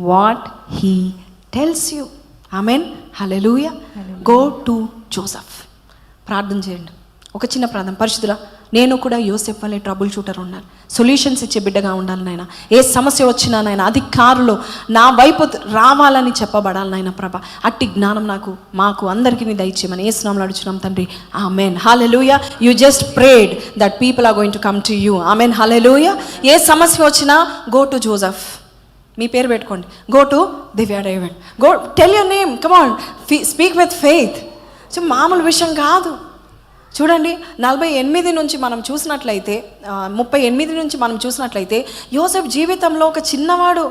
what he tells you. Amen. Hallelujah. Go to Joseph. ప్రార్థన చేయండి. ఒక చిన్న ప్రార్థన. పరిశుద్ధుడా, నేను కూడా యోసేపు వల్లే ట్రబుల్ షూటర్ ఉండాలి, సొల్యూషన్స్ ఇచ్చే బిడ్డగా ఉండాలి నాయన. ఏ సమస్య వచ్చినా నాయన అధికారులు నా వైపు రావాలని చెప్పబడాలి నాయన ప్రభ. అట్టి జ్ఞానం మాకు అందరికీ దయచేయమని యేసు నామములో అడుగుచున్నాం తండ్రి. Amen. Hallelujah. You just prayed that people are going to come to you. Amen. Hallelujah. ఏ సమస్య వచ్చినా గో టు జోసెఫ్. మీ పేరు పెట్టుకోండి. Go to Divya David. Go tell your name, come on, speak with faith. మామూలు విషయం కాదు. చూడండి 48 నుంచి మనం చూసినట్లయితే 38 నుంచి మనం చూసినట్లయితే యోసేపు జీవితంలో ఒక చిన్నవాడు,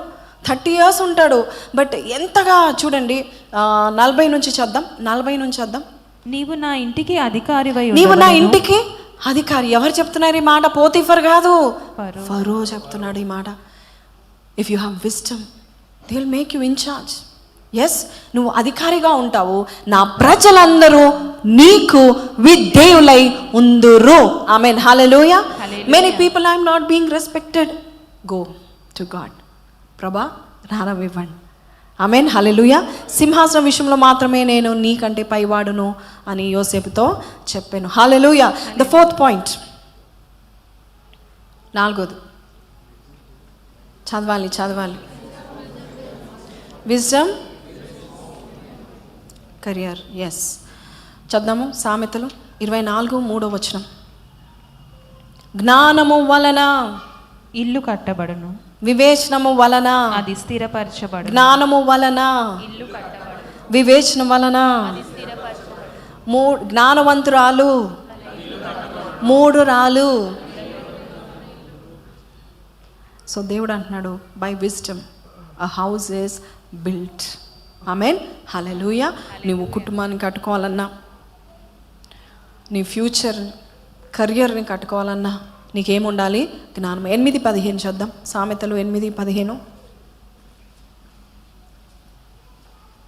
30 years ఉంటాడు. బట్ ఎంతగా చూడండి 40 నుంచి చద్దాం. నీవు నా ఇంటికి అధికారివై, నీవు నా ఇంటికి అధికారి. ఎవరు చెప్తున్నారు ఈ మాట? పోతిఫర్ కాదు, ఫరో చెప్తున్నాడు ఈ మాట. If you have wisdom they will make you in charge. Yes, నువ్వు అధికారిగా ఉంటావు, నా ప్రజలందరూ నీకు విధేయులై ఉందురు. Amen. Hallelujah. Many people I'm not being respected. Go to God. ప్రభా జ్ఞానం ఇవ్వండి. ఆమెన్. హల్లెలూయా. సింహాసనం విషయంలో మాత్రమే నేను నీకంటే పైవాడును అని యోసేపుతో చెప్పాను. హల్లెలూయా. ద 4th point, 4th చదవాలి. Wisdom career. ఎస్, చద్దాము సామెతలు 24:3. జ్ఞానము వలన ఇల్లు కట్టబడును, వివేచనము వలన అది స్థిరపరచబడు. జ్ఞానము వలన ఇల్లు కట్టబడును, వివేచన వలన జ్ఞానవంతురాలు 3 రాలు. సో దేవుడు అంటున్నాడు, by wisdom a house is built. Amen, hallelujah. నువ్వు కుటుంబాన్ని కట్టుకోవాలన్నా, నీ ఫ్యూచర్ కెరియర్ని కట్టుకోవాలన్నా నీకేముండాలి? జ్ఞానం. 8:15 చూద్దాం. సామెతలు 8:15.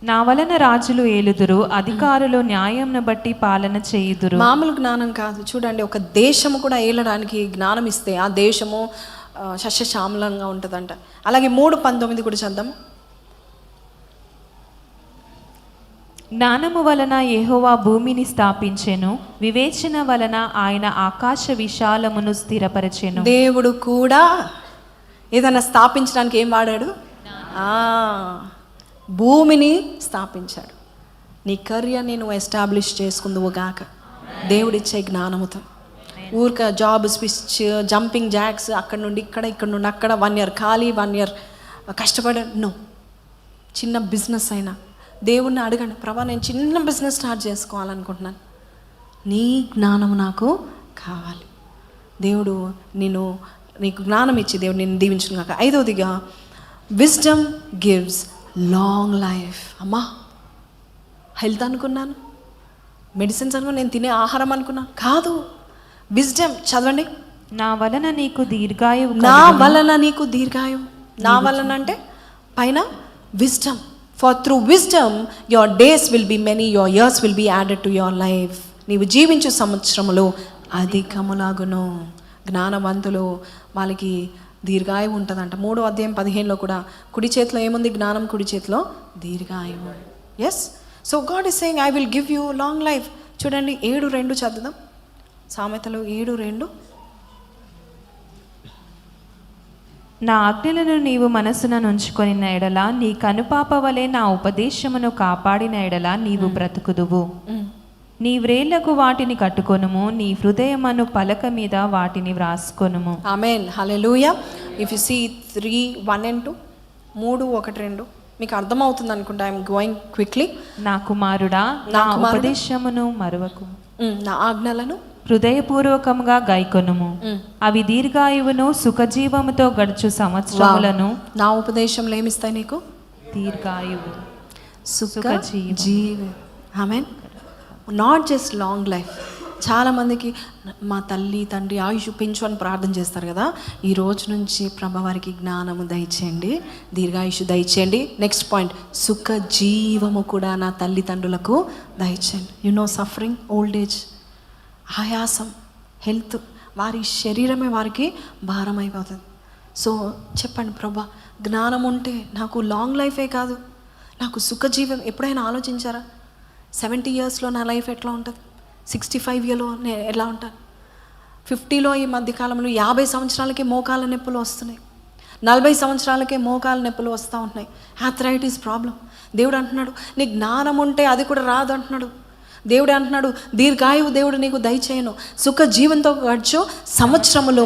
నా వలన రాజులు ఏలుదురు, అధికారులు న్యాయంను బట్టి పాలన చేయుదురు. మామూలు జ్ఞానం కాదు. చూడండి, ఒక దేశము కూడా ఏలడానికి జ్ఞానం ఇస్తే ఆ దేశము సస్యశ్యామలంగా ఉంటుందంట. అలాగే 3:19 కూడా చద్దాం. జ్ఞానము వలన యెహోవా భూమిని స్థాపించెను, వివేచన వలన ఆయన ఆకాశ విశాలమును స్థిరపరచెను. దేవుడు కూడా ఏదైనా స్థాపించడానికి ఏం వాడాడు? భూమిని స్థాపించాడు. నీ కెరియర్ని నువ్వు ఎస్టాబ్లిష్ చేసుకుందువు గాక దేవుడిచ్చే జ్ఞానముతో. ఊరిక జాబ్ స్విచ్, జంపింగ్ జాక్స్, అక్కడ నుండి ఇక్కడ, ఇక్కడ నుండి అక్కడ, 1 year ఖాళీ, 1 year కష్టపడను. చిన్న బిజినెస్ అయినా దేవుణ్ణి అడగండి, ప్రభా నేను చిన్న బిజినెస్ స్టార్ట్ చేసుకోవాలనుకుంటున్నాను, నీ జ్ఞానము నాకు కావాలి. దేవుడు నీకు జ్ఞానం ఇచ్చి దేవుడు నేను దీవించును కాక. 5వదిగా విజ్డమ్ గివ్స్ లాంగ్ లైఫ్. అమ్మా, హెల్త్ అనుకున్నాను, మెడిసిన్స్ అనుకున్నాను, నేను తినే ఆహారం అనుకున్నాను, కాదు. విజ్డమ్ చదవండి. నా వలన నీకు దీర్ఘాయువు, నా వలన నీకు దీర్ఘాయువు. నా వలన అంటే పైన wisdom. For through wisdom your days will be many, your years will be added to your life. నీవు జీవించు సంవత్సరములు అధికములాగును. జ్ఞానవంతులు వాళ్ళకి దీర్ఘాయువు ఉంటుందంట. 3:15 కూడా కుడి చేతిలో ఏముంది? జ్ఞానం, కుడి చేతిలో దీర్ఘాయువు. Yes, so God is saying I will give you long life. చూడండి 7:2 చదువుదాం. సామెతలు 7:2. నా ఆజ్ఞలను నీవు మనసున నుంచుకొని ఎడల, నీ కనుపాప వలె నా ఉపదేశమును కాపాడిన ఎడల నీవు బ్రతుకుదువు. నీ వ్రేళ్లకు వాటిని కట్టుకొనుము, నీ హృదయమును పలక మీద వాటిని వ్రాసుకొనుము. ఆమేన్, హల్లెలూయా. ఇఫ్ యు సీ 3:1-2, 3:1-2 మీకు అర్థమవుతుంది అనుకుంటా. I'm going quickly. నా కుమారుడా, నా ఉపదేశమును మరువకు, నా ఆజ్ఞలను హృదయపూర్వకముగా గైకొనుము. అవి దీర్ఘాయువును సుఖజీవముతో గడుచు సంవత్సరములను. నా ఉపదేశంలో ఏమిస్తాయి నీకు? దీర్ఘాయువు, సుఖజీవం. Amen. Not just long life. చాలామందికి మా తల్లి తండ్రి ఆయుష్ పెంచు అని ప్రార్థన చేస్తారు కదా. ఈ రోజు నుంచి ప్రభు వారికి జ్ఞానము దయచేయండి, దీర్ఘాయుష్ దయచేయండి. నెక్స్ట్ పాయింట్, సుఖ జీవము కూడా నా తల్లిదండ్రులకు దయచేయండి. సఫరింగ్, ఓల్డ్ ఏజ్, ఆయాసం, హెల్త్, వారి శరీరమే వారికి భారం అయిపోతుంది. సో చెప్పండి, ప్రభా జ్ఞానం ఉంటే నాకు లాంగ్ లైఫే కాదు, నాకు సుఖజీవం. ఎప్పుడైనా ఆలోచించారా 70 yearsలో నా లైఫ్ ఎట్లా ఉంటుంది? 65 yearలో నేను ఎలా ఉంటాను? 50లో ఈ మధ్యకాలంలో 50 సంవత్సరాలకే మోకాల నొప్పులు వస్తున్నాయి, 40 సంవత్సరాలకే మోకాల నొప్పులు వస్తూ ఉంటున్నాయి. Arthritis problem. దేవుడు అంటున్నాడు నీ జ్ఞానం ఉంటే అది కూడా రాదు అంటున్నాడు. దేవుడు అంటున్నాడు దీర్ఘాయువు దేవుడు నీకు దయచేయను, సుఖ జీవంతో గడుచు సంవత్సరములో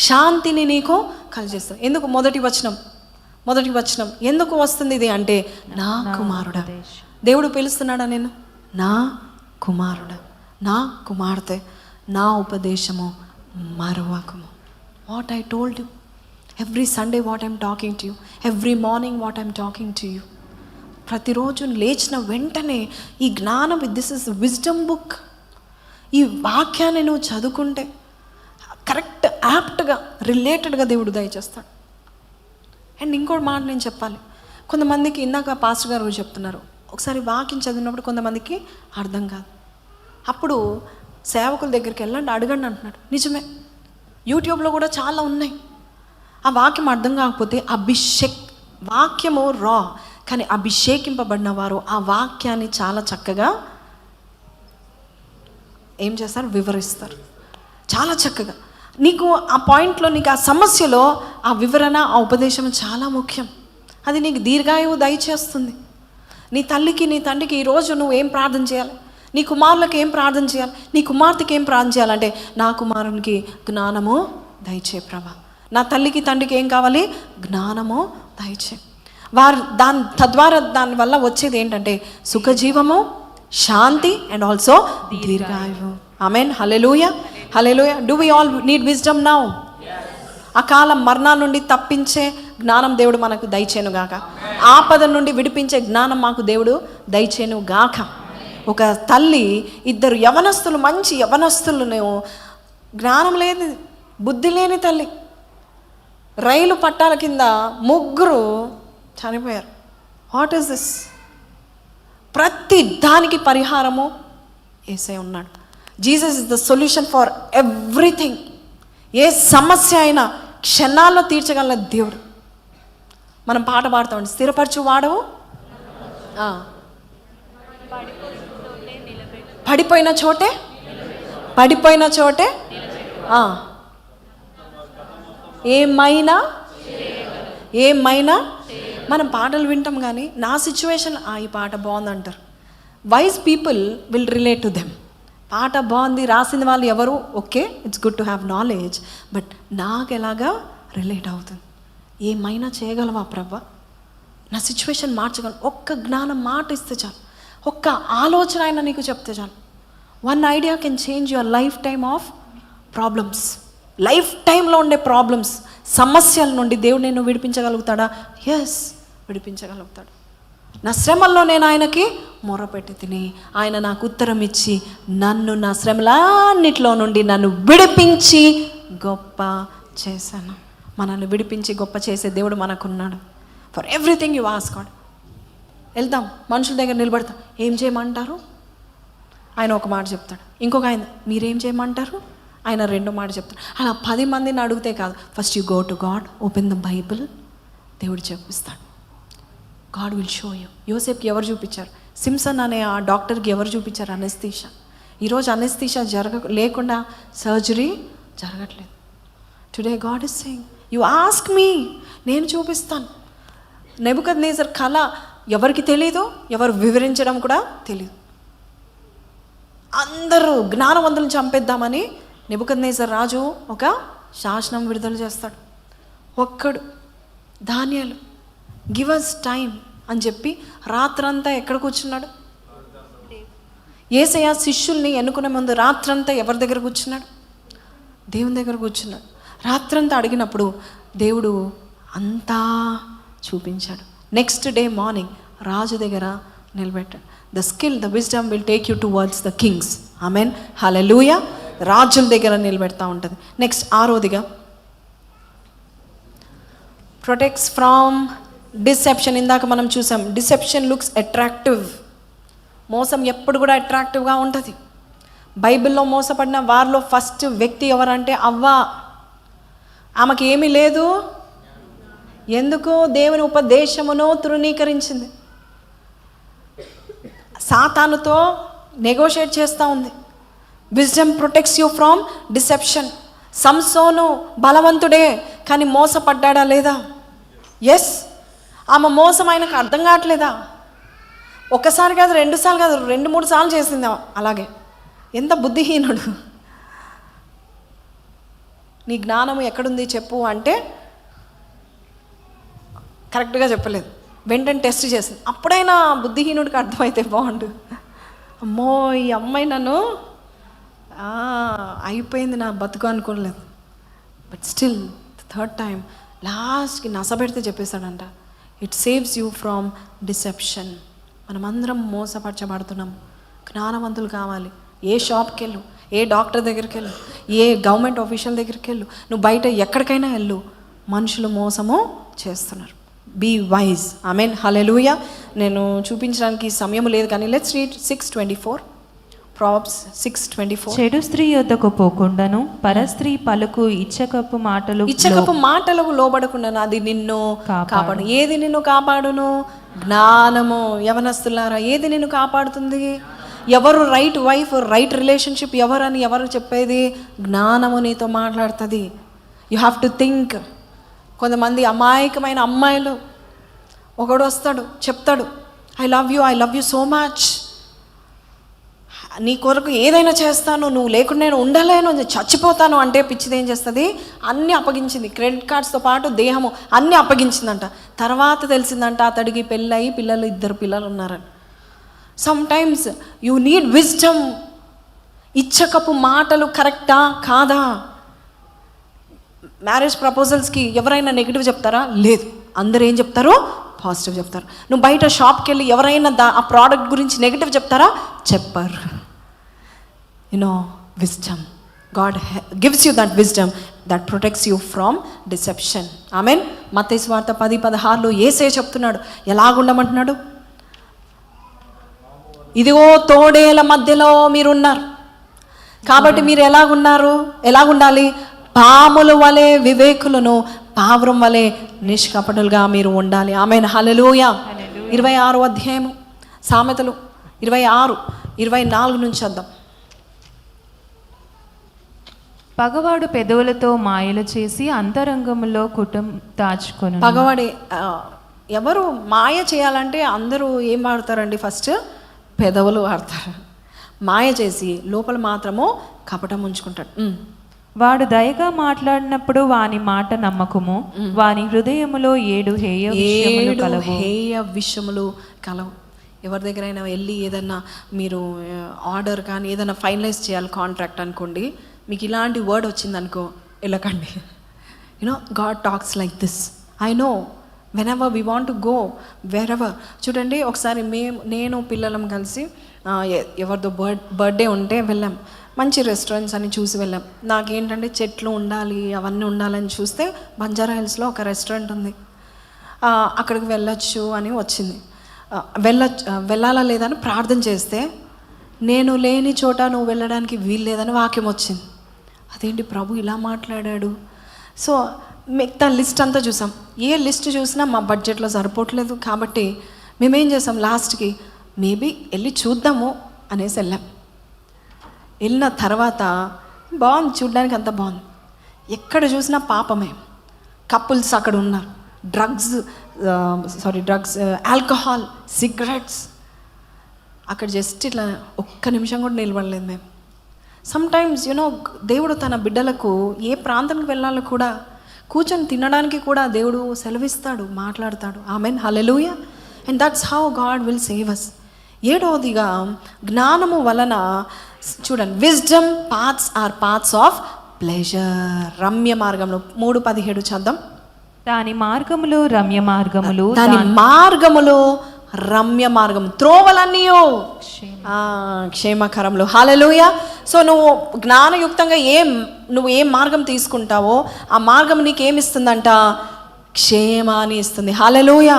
శాంతిని నీకు కలిగజేస్తాను. ఎందుకు? మొదటి వచనం ఎందుకు వస్తుంది ఇది అంటే, నా కుమారుడా. దేవుడు పిలుస్తున్నాడా నేను? నా కుమారుడా, నా కుమార్తె, నా ఉపదేశము మరువకుము. What I told you every Sunday, what I'm talking to you every morning, what I'm talking to you. ప్రతిరోజు లేచిన వెంటనే ఈ జ్ఞానం, దిస్ ఇస్ విజ్డమ్ బుక్. ఈ వాక్యాన్ని నువ్వు చదువుకుంటే కరెక్ట్, యాప్ట్గా, రిలేటెడ్గా దేవుడు దయచేస్తాడు. అండ్ ఇంకోటి మాట నేను చెప్పాలి. కొంతమందికి ఇందాక పాస్టర్ గారు చెప్తున్నారు, ఒకసారి వాక్యం చదివినప్పుడు కొంతమందికి అర్థం కాదు. అప్పుడు సేవకుల దగ్గరికి వెళ్ళండి, అడగండి అంటున్నాడు. నిజమే, యూట్యూబ్లో కూడా చాలా ఉన్నాయి. ఆ వాక్యం అర్థం కాకపోతే వాక్యము రా, కానీ అభిషేకింపబడిన వారు ఆ వాక్యాన్ని చాలా చక్కగా ఏం చేస్తారు? వివరిస్తారు చాలా చక్కగా. నీకు ఆ పాయింట్లో, నీకు ఆ సమస్యలో ఆ వివరణ, ఆ ఉపదేశం చాలా ముఖ్యం. అది నీకు దీర్ఘాయువు దయచేస్తుంది. నీ తల్లికి నీ తండ్రికి ఈరోజు నువ్వు ఏం ప్రార్థన చేయాలి, నీ కుమారులకు ఏం ప్రార్థన చేయాలి, నీ కుమార్తెకి ఏం ప్రార్థన చేయాలంటే, నా కుమారునికి జ్ఞానము దయచే ప్రభా, నా తల్లికి తండ్రికి ఏం కావాలి, జ్ఞానము దయచే. వారు తద్వారా దానివల్ల వచ్చేది ఏంటంటే సుఖజీవము, శాంతి అండ్ ఆల్సో దీర్ఘాయువు. Amen. Hallelujah, hallelujah. Do we all need wisdom now? అకాల మరణాల నుండి తప్పించే జ్ఞానం దేవుడు మనకు దయచేను గాక. ఆపద నుండి విడిపించే జ్ఞానం మాకు దేవుడు దయచేను గాక. ఒక తల్లి ఇద్దరు యవనస్తులు, మంచి యవనస్తులను, జ్ఞానం లేని బుద్ధి లేని తల్లి, రైలు పట్టాల కింద ముగ్గురు చనిపోయారు. What is this? ప్రతి దానికి పరిహారము యేసే ఉన్నాడు. Jesus is the solution for everything. ఏ సమస్య అయినా క్షణాల్లో తీర్చగల దేవుడు. మనం పాట పాడుతామండి, స్థిరపరచు వాడవు, పడిపోయిన చోటే ఏమైనా. మనం పాటలు వింటాం కానీ నా సిచ్యువేషన్ ఈ పాట బాగుంది అంటారు. Wise people will relate to them. పాట బాగుంది రాసింది వాళ్ళు ఎవరు, okay, it's good to have knowledge, but నాకు ఎలాగా రిలేట్ అవుతుంది. ఏమైనా చేయగలవా ప్రభా, నా సిచ్యువేషన్ మార్చగలను. ఒక్క జ్ఞానం మాట ఇస్తే చాలు, ఒక్క ఆలోచన అయినా నీకు చెప్తే చాలు. One idea can change your life time of problems. Life టైంలో ఉండే ప్రాబ్లమ్స్, సమస్యల నుండి దేవుడు నేను విడిపించగలుగుతాడా? ఎస్, విడిపించగలుగుతాడు. నా శ్రమల్లో నేను ఆయనకి మొరపెట్టి తిని ఆయన నాకు ఉత్తరం ఇచ్చి నన్ను నా శ్రమలన్నిటిలో నుండి నన్ను విడిపించి గొప్ప చేశాను. మనల్ని విడిపించి గొప్ప చేసే దేవుడు మనకున్నాడు. For everything you ask God. వెళ్తాం మనుషుల దగ్గర నిలబడతాం, ఏం చేయమంటారు, ఆయన ఒక మాట చెప్తాడు. ఇంకొక ఆయన మీరేం చేయమంటారు, ఆయన రెండో మాట చెప్తాడు. అలా 10 మందిని అడిగితే కాదు, first you go to God, open the Bible, దేవుడు చూపిస్తాడు. God will show you. యోసేపుకి ఎవరు చూపించారు? సింసన్ అనే ఆ డాక్టర్కి ఎవరు చూపించారు? అనెస్థీషియా. ఈరోజు అనెస్థీషియా లేకుండా సర్జరీ జరగట్లేదు. Today God is saying you ask me, నేను చూపిస్తాను. నెబుకద్నెజర్ కళ ఎవరికి తెలీదు, ఎవరు వివరించడం కూడా తెలీదు. అందరూ జ్ఞానవంతులను చంపేద్దామని నెబుకద్నెజర్ రాజు ఒక శాసనం విడుదల చేస్తాడు. ఒక్కడు దానియేలు గివ్ అస్ టైం అని చెప్పి రాత్రంతా ఎక్కడ కూర్చున్నాడు? యేసయ్య శిష్యుల్ని ఎన్నుకునే ముందు రాత్రంతా ఎవరి దగ్గర కూర్చున్నాడు? దేవుని దగ్గర కూర్చున్నాడు. రాత్రంతా అడిగినప్పుడు దేవుడు అంతా చూపించాడు. నెక్స్ట్ డే మార్నింగ్ రాజు దగ్గర నిలబెట్టాడు. The skill, the wisdom will take you towards the kings. Amen, hallelujah. రాజుల దగ్గర నిలబెడతా ఉంటుంది. నెక్స్ట్ 6వదిగా ప్రొటెక్ట్స్ ఫ్రమ్ డిసెప్షన్. ఇందాక మనం చూసాం, డిసెప్షన్ లుక్స్ అట్రాక్టివ్. మోసం ఎప్పుడు కూడా అట్రాక్టివ్గా ఉంటుంది. బైబిల్లో మోసపడిన వారిలో ఫస్ట్ వ్యక్తి ఎవరంటే అవ్వ. ఆమెకి ఏమీ లేదు, ఎందుకు? దేవుని ఉపదేశమును తృణీకరించింది. సాతానుతో నెగోషియేట్ చేస్తూ ఉంది. Wisdom protects you from deception. సంసోను బలవంతుడే కానీ మోసపడ్డా లేదా? ఎస్. ఆమె మోసం ఆయనకు అర్థం కావట్లేదా? ఒకసారి కాదు, 2 సార్లు కాదు, 2-3 సార్లు చేసింది అలాగే. ఎంత బుద్ధిహీనుడు. నీ జ్ఞానము ఎక్కడుంది చెప్పు అంటే కరెక్ట్గా చెప్పలేదు. వెంటనే టెస్ట్ చేసింది. అప్పుడైనా బుద్ధిహీనుడికి అర్థమైతే బాగుండు. అమ్మో, ఈ అమ్మాయి నన్ను అయిపోయింది నా బతుకు అనుకోలేదు. బట్ స్టిల్ థర్డ్ టైం లాస్ట్కి నసబెడితే చెప్పేశాడంట, it saves you from deception. మనమందరం మోసపరచబడుతున్నాం. జ్ఞానవంతులు కావాలి. ఏ షాప్కి వెళ్ళు, ఏ డాక్టర్ దగ్గరికి వెళ్ళు, ఏ గవర్నమెంట్ ఆఫీషియల్ దగ్గరికి వెళ్ళు, నువ్వు బయట ఎక్కడికైనా వెళ్ళు, మనుషులు మోసము చేస్తున్నారు. Be wise. Amen, hallelujah. నేను చూపించడానికి సమయం లేదు కానీ లెట్స్ రీడ్ 6:24. Proverbs 6:24. చెడు స్త్రీ యొద్దకు పోకుండాను పరస్త్రీ పలుకు ఇచ్చకపు మాటలకు లోబడకుండా అది నిన్ను కాపాడు. ఏది నిన్ను కాపాడును? జ్ఞానము. యవనస్తులారా, ఏది నిన్ను కాపాడుతుంది? ఎవరు రైట్ వైఫ్, రైట్ రిలేషన్షిప్ ఎవరని ఎవరు చెప్పేది? జ్ఞానము నీతో మాట్లాడుతుంది. You have to think. కొంతమంది అమాయకమైన అమ్మాయిలు, ఒకడు వస్తాడు చెప్తాడు, I love you so much, నీ కొరకు ఏదైనా చేస్తాను, నువ్వు లేకుండా నేను ఉండలేను, చచ్చిపోతాను అంటే పిచ్చిది ఏం చేస్తుంది, అన్నీ అప్పగించింది. క్రెడిట్ కార్డ్స్తో పాటు దేహము అన్నీ అప్పగించిందంట. తర్వాత తెలిసిందంట అతడికి పెళ్ళయి పిల్లలు, 2 పిల్లలు ఉన్నారని. Sometimes you need wisdom. ఇచ్చకపు మాటలు కరెక్టా కాదా? మ్యారేజ్ ప్రపోజల్స్కి ఎవరైనా నెగిటివ్ చెప్తారా? లేదు, అందరూ ఏం చెప్తారో పాజిటివ్ చెప్తారు. నువ్వు బయట షాప్కి వెళ్ళి ఎవరైనా ఆ ప్రోడక్ట్ గురించి నెగిటివ్ చెప్తారా? చెప్పరు. wisdom. God gives you that wisdom that protects you from deception. Amen. మత్తయి సువార్త 10:16లో యేసే చెప్తున్నాడు, ఎలాగుండమంటున్నాడు? ఇదిగో తోడేల మధ్యలో మీరున్నారు, కాబట్టి మీరు ఎలాగుండాలి? పాముల వలె వివేకులను, పావురం వలె నిష్కపటులుగా మీరు ఉండాలి. ఆమేన్. హల్లెలూయా. 26వ అధ్యాయము సామెతలు 26:24 నుంచి వద్దాం. పగవాడు పెదవులతో మాయలు చేసి అంతరంగములో దాచుకొను. పగవాడి ఎవరు మాయ చేయాలంటే అందరూ ఏం వాడతారండి? ఫస్ట్ పెదవులు వాడతారు. మాయ చేసి లోపల మాత్రము కపటం ఉంచుకుంటాడు. వాడు దయగా మాట్లాడినప్పుడు వాని మాట నమ్మకము, వాని హృదయములో 7 హేయ విషయములు కలవు. ఎవరి దగ్గరైనా వెళ్ళి ఏదన్నా మీరు ఆర్డర్ కానీ ఏదైనా ఫైనలైజ్ చేయాలి, కాంట్రాక్ట్ అనుకోండి, మీకు ఇలాంటి వర్డ్ వచ్చిందనుకో వెళ్ళకండి. God talks like this. I know whenever we want to go wherever. చూడండి, ఒకసారి నేను పిల్లలం కలిసి ఎవరిదో బర్త్డే ఉంటే వెళ్ళాం. మంచి రెస్టారెంట్స్ అని చూసి వెళ్ళాం. నాకేంటంటే చెట్లు ఉండాలి, అవన్నీ ఉండాలని చూస్తే బంజారా హిల్స్లో ఒక రెస్టారెంట్ ఉంది, అక్కడికి వెళ్ళొచ్చు అని వచ్చింది. వెళ్ళాలా లేదని ప్రార్థన చేస్తే, నేను లేని చోట నువ్వు వెళ్ళడానికి వీలు లేదని వాక్యం వచ్చింది. అదేంటి ప్రభు ఇలా మాట్లాడాడు? సో మిగతా లిస్ట్ అంతా చూసాం. ఏ లిస్ట్ చూసినా మా బడ్జెట్లో సరిపోవట్లేదు. కాబట్టి మేమేం చేసాం, లాస్ట్కి మేబీ వెళ్ళి చూద్దాము అనేసి వెళ్ళాం. వెళ్ళిన తర్వాత బాగుంది, చూడడానికి అంత బాగుంది. ఎక్కడ చూసినా పాపమే. కపుల్స్ అక్కడ ఉన్నారు, డ్రగ్స్, ఆల్కహాల్, సిగరెట్స్. అక్కడ జస్ట్ ఇట్లా ఒక్క నిమిషం కూడా నిలబడలేదు మేము. సమ్టైమ్స్ దేవుడు తన బిడ్డలకు ఏ ప్రాంతానికి వెళ్ళాలో కూడా కూర్చొని తినడానికి కూడా దేవుడు సెలవిస్తాడు, మాట్లాడతాడు. Amen. Hallelujah. And that's how God will save us. 7వదిగా జ్ఞానము వలన చూడండి, wisdom paths are paths of pleasure. రమ్య మార్గంలో 3:17 చదవం. దాని మార్గములో రమ్య మార్గములు, రమ్య మార్గం, త్రోవలన్నీయో క్షేమకరములు. హల్లెలూయా. సో నువ్వు జ్ఞానయుక్తంగా నువ్వు ఏ మార్గం తీసుకుంటావో ఆ మార్గం నీకేమిస్తుందంట? క్షేమాన్ని ఇస్తుంది. Hallelujah.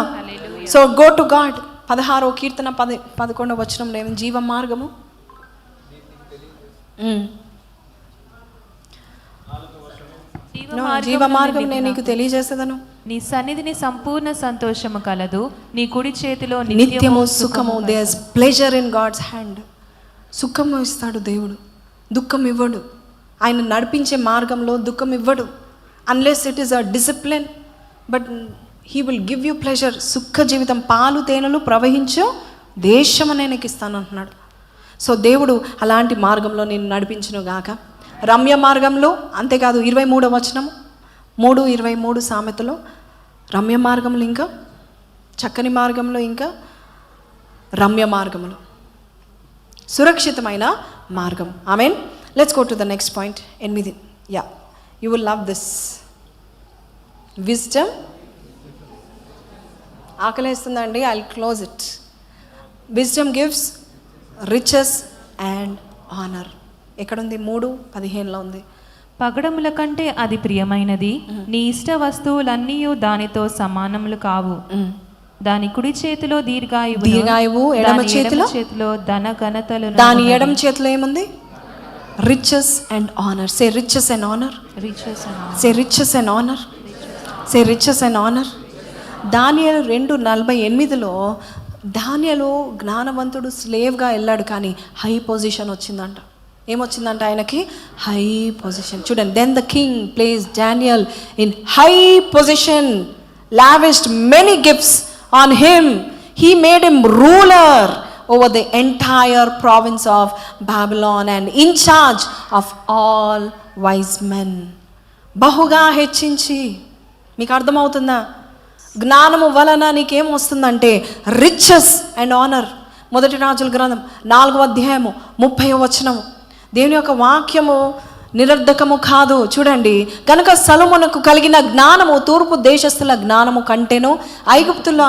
So go to God. 16వ కీర్తన 11వ వచనంలో ఏమి? జీవ మార్గము, జీవ మార్గం నేను నీకు తెలియజేసేదను. నీ సన్నిధిని సంపూర్ణ సంతోషము కలదు, నీ కుడి చేతిలో నిత్యము సుఖము. There is pleasure in God's hand. సుఖము ఇస్తాడు దేవుడు, దుఃఖం ఇవ్వడు. ఆయన నడిపించే మార్గంలో దుఃఖం ఇవ్వడు, unless it is a discipline. But he will give you pleasure. సుఖ జీవితం, పాలు తేనెలు ప్రవహించు దేశం నేను నీకు ఇస్తాను అంటున్నాడు. సో దేవుడు అలాంటి మార్గంలో నేను నడిపించును గాక. రమ్య మార్గంలో, అంతేకాదు 23వ వచనము 3:23 సామెతలో, రమ్య మార్గంలో ఇంకా చక్కని మార్గంలో ఇంకా రమ్య మార్గంలో సురక్షితమైన మార్గం. Amen. Let's go to the next point. 8. Yeah, you will love this. Wisdom. ఆకలేస్తుందండి, I will close it. Wisdom gives riches and honour. ఎక్కడుంది? 3:15లో ఉంది. పగడముల కంటే అది ప్రియమైనది, నీ ఇష్ట వస్తువులన్నీ దానితో సమానములు కావు. దాని కుడి చేతిలో దీర్ఘాయువు, ఎడమ చేతిలో ధన ఘనతలు. దాని ఎడమ చేతిలో ఏముంది? Riches and honour. Say riches and honour. Say riches and honour. Say riches and honour. దానియేలు 2:48లో దానియేలు జ్ఞానవంతుడు, స్లేవ్గా వెళ్ళాడు, కానీ హై పొజిషన్ వచ్చిందంట. ఏమొచ్చిందంట ఆయనకి? High position. చూడండి, then the king placed Daniel in high position, lavished many gifts on him. He made him ruler over the entire province of Babylon and in charge of all wise men. బహుగా హెచ్చించి, మీకు అర్థమవుతుందా? జ్ఞానము వలన నీకేం వస్తుందంటే రిచెస్ అండ్ ఆనర్. మొదటి రాజుల గ్రంథం 4వ అధ్యాయము 30వ వచనము. దేవుని యొక్క వాక్యము నిరర్ధకము కాదు. చూడండి, కనుక సొలొమోనుకు కలిగిన జ్ఞానము తూర్పు దేశస్థుల జ్ఞానము కంటేను ఐగుప్తుల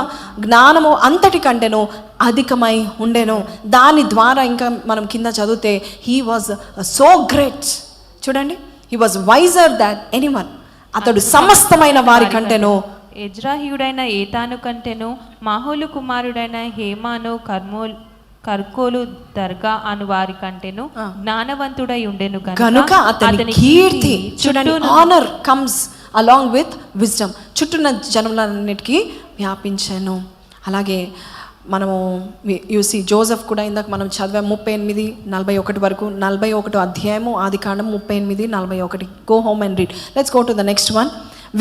జ్ఞానము అంతటి కంటేను అధికమై ఉండెను. దాని ద్వారా ఇంకా మనం కింద చదివితే హీ వాజ్ సో గ్రేట్. చూడండి, he was visor than anyone. అతడు సమస్తమైన వారి కంటేను ఎజ్రాహీయుడైన ఏతాను కంటెను మాహోలు కుమారుడైన హేమాను కర్కోలు దర్గా అను వారి కంటేను జ్ఞానవంతుడై ఉండెను కనుక అతని కీర్తి, చూడండి, honour comes along with wisdom, చుట్టూన్న జనములన్నిటికీ వ్యాపించాను. అలాగే మనము యూసి జోసెఫ్ కూడా ఇందాక మనం చదివాం 38-41 వరకు. 41 అధ్యాయము ఆదికాండం 38-41. Go home and read. Let's go to the next one.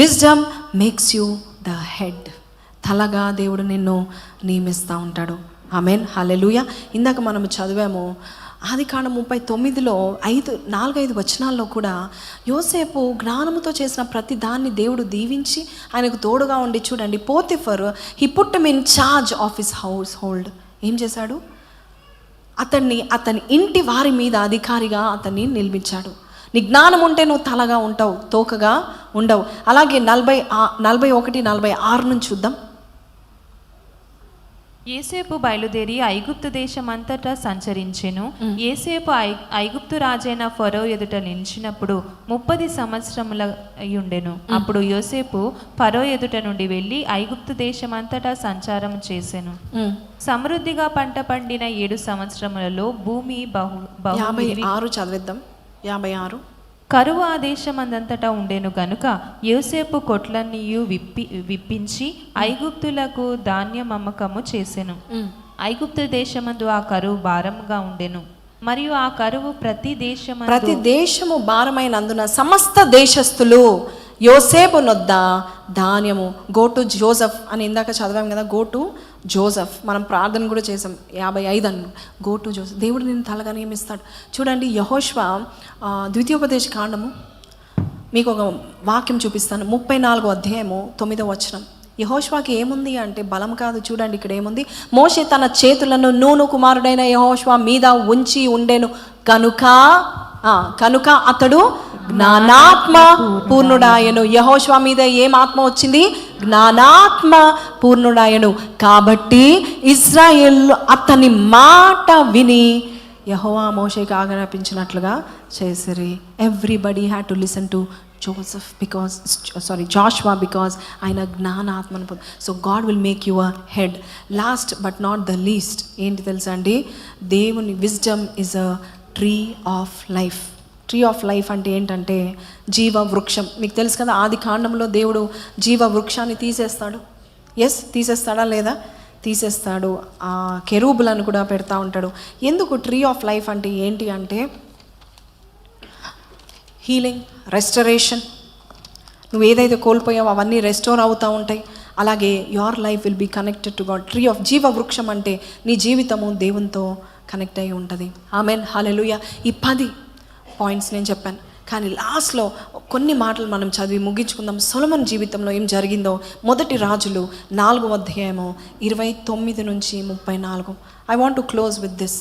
Wisdom makes you the head. తలగా దేవుడు నిన్ను నియమిస్తూ ఉంటాడు. Amen, hallelujah. ఇందాక మనం చదివాము ఆదికాండం 39లో 4-5 వచనాల్లో కూడా యోసేపు జ్ఞానముతో చేసిన ప్రతి దాన్ని దేవుడు దీవించి ఆయనకు తోడుగా ఉండి, చూడండి, Potiphar he put him in charge of his house hold. ఏం చేశాడు? అతని ఇంటి వారి మీద అధికారిగా అతన్ని నియమించాడు. నీ జ్ఞానం ఉంటే నువ్వు తలగా ఉంటావు, తోకగా ఉండవు. అలాగే 41-46 నుంచి చూద్దాం. యేసేపు బయలుదేరి ఐగుప్తు దేశమంతటా సంచరించెను. యేసేపు ఐగుప్తు రాజైన ఫరో ఎదుట నిలిచినప్పుడు 30 సంవత్సరముల అయ్యుండెను. అప్పుడు యోసేపు ఫరో ఎదుట నుండి వెళ్ళి ఐగుప్తు దేశమంతటా సంచారం చేసెను. సమృద్ధిగా పంట పండిన 7 సంవత్సరములలో భూమి 56 చదివిద్దాం. 56. కరువు ఆ దేశమందంతటా ఉండెను గనుక యోసేపు కొట్లన్నీయు విప్పించి ఐగుప్తులకు ధాన్యం అమ్మకము చేసెను. ఐగుప్తు దేశమందు ఆ కరువు భారంగా ఉండెను. మరియు ఆ కరువు ప్రతి దేశము భారమైనందున సమస్త దేశస్థులు యోసేపు నొద్ద ధాన్యము, గో టు జోసెఫ్ అని ఇందాక చదివాం కదా, గో టు జోసెఫ్. మనం ప్రార్థన కూడా చేసాం 55 అన్న, గో టు జోసెఫ్. దేవుడు నేను తలగా నియమిస్తాడు. చూడండి, యెహోషువ ద్వితీయోపదేశ కాండము, మీకు ఒక వాక్యం చూపిస్తాను. 34వ అధ్యాయము 9వ వచనం. యెహోషువకి ఏముంది అంటే బలం కాదు. చూడండి, ఇక్కడ ఏముంది? మోషే తన చేతులను నూను కుమారుడైన యెహోషువ మీద ఉంచి ఉండెను కనుక అతడు జ్ఞానాత్మ పూర్ణుడాయను. యెహోషువ మీద ఏం ఆత్మ వచ్చింది? జ్ఞానాత్మ పూర్ణుడాయను. కాబట్టి ఇశ్రాయేల్ అతని మాట విని యెహోవా మోషేకి ఆజ్ఞాపించినట్లుగా చేసిరి. Everybody had to listen to Joshua because ఆయన జ్ఞానాత్మను. So God will make you a head. Last but not the least ఏంటి తెలుసా అండి? దేవుని wisdom is a tree of life. Tree of life అంటే ఏంటంటే జీవ వృక్షం. మీకు తెలుసు కదా, ఆది కాండంలో దేవుడు జీవ వృక్షాన్ని తీసేస్తాడు. తీసేస్తాడా లేదా? తీసేస్తాడు. ఆ కెరూబులను కూడా పెడతా ఉంటాడు. ఎందుకు ట్రీ ఆఫ్ లైఫ్ అంటే ఏంటి అంటే హీలింగ్, రెస్టరేషన్. నువ్వు ఏదైతే కోల్పోయావో అవన్నీ రెస్టోర్ అవుతూ ఉంటాయి. అలాగే your life will be connected to God. Tree of జీవ వృక్షం అంటే నీ జీవితము దేవునితో కనెక్ట్ అయి ఉంటుంది. Amen, hallelujah. ఈ 10 పాయింట్స్ నేను చెప్పాను, కానీ లాస్ట్లో కొన్ని మాటలు మనం చదివి ముగించుకుందాం. సొలొమోను జీవితంలో ఏం జరిగిందో. మొదటి రాజులు 4వ అధ్యాయము 29 నుంచి 34. I want to close with this.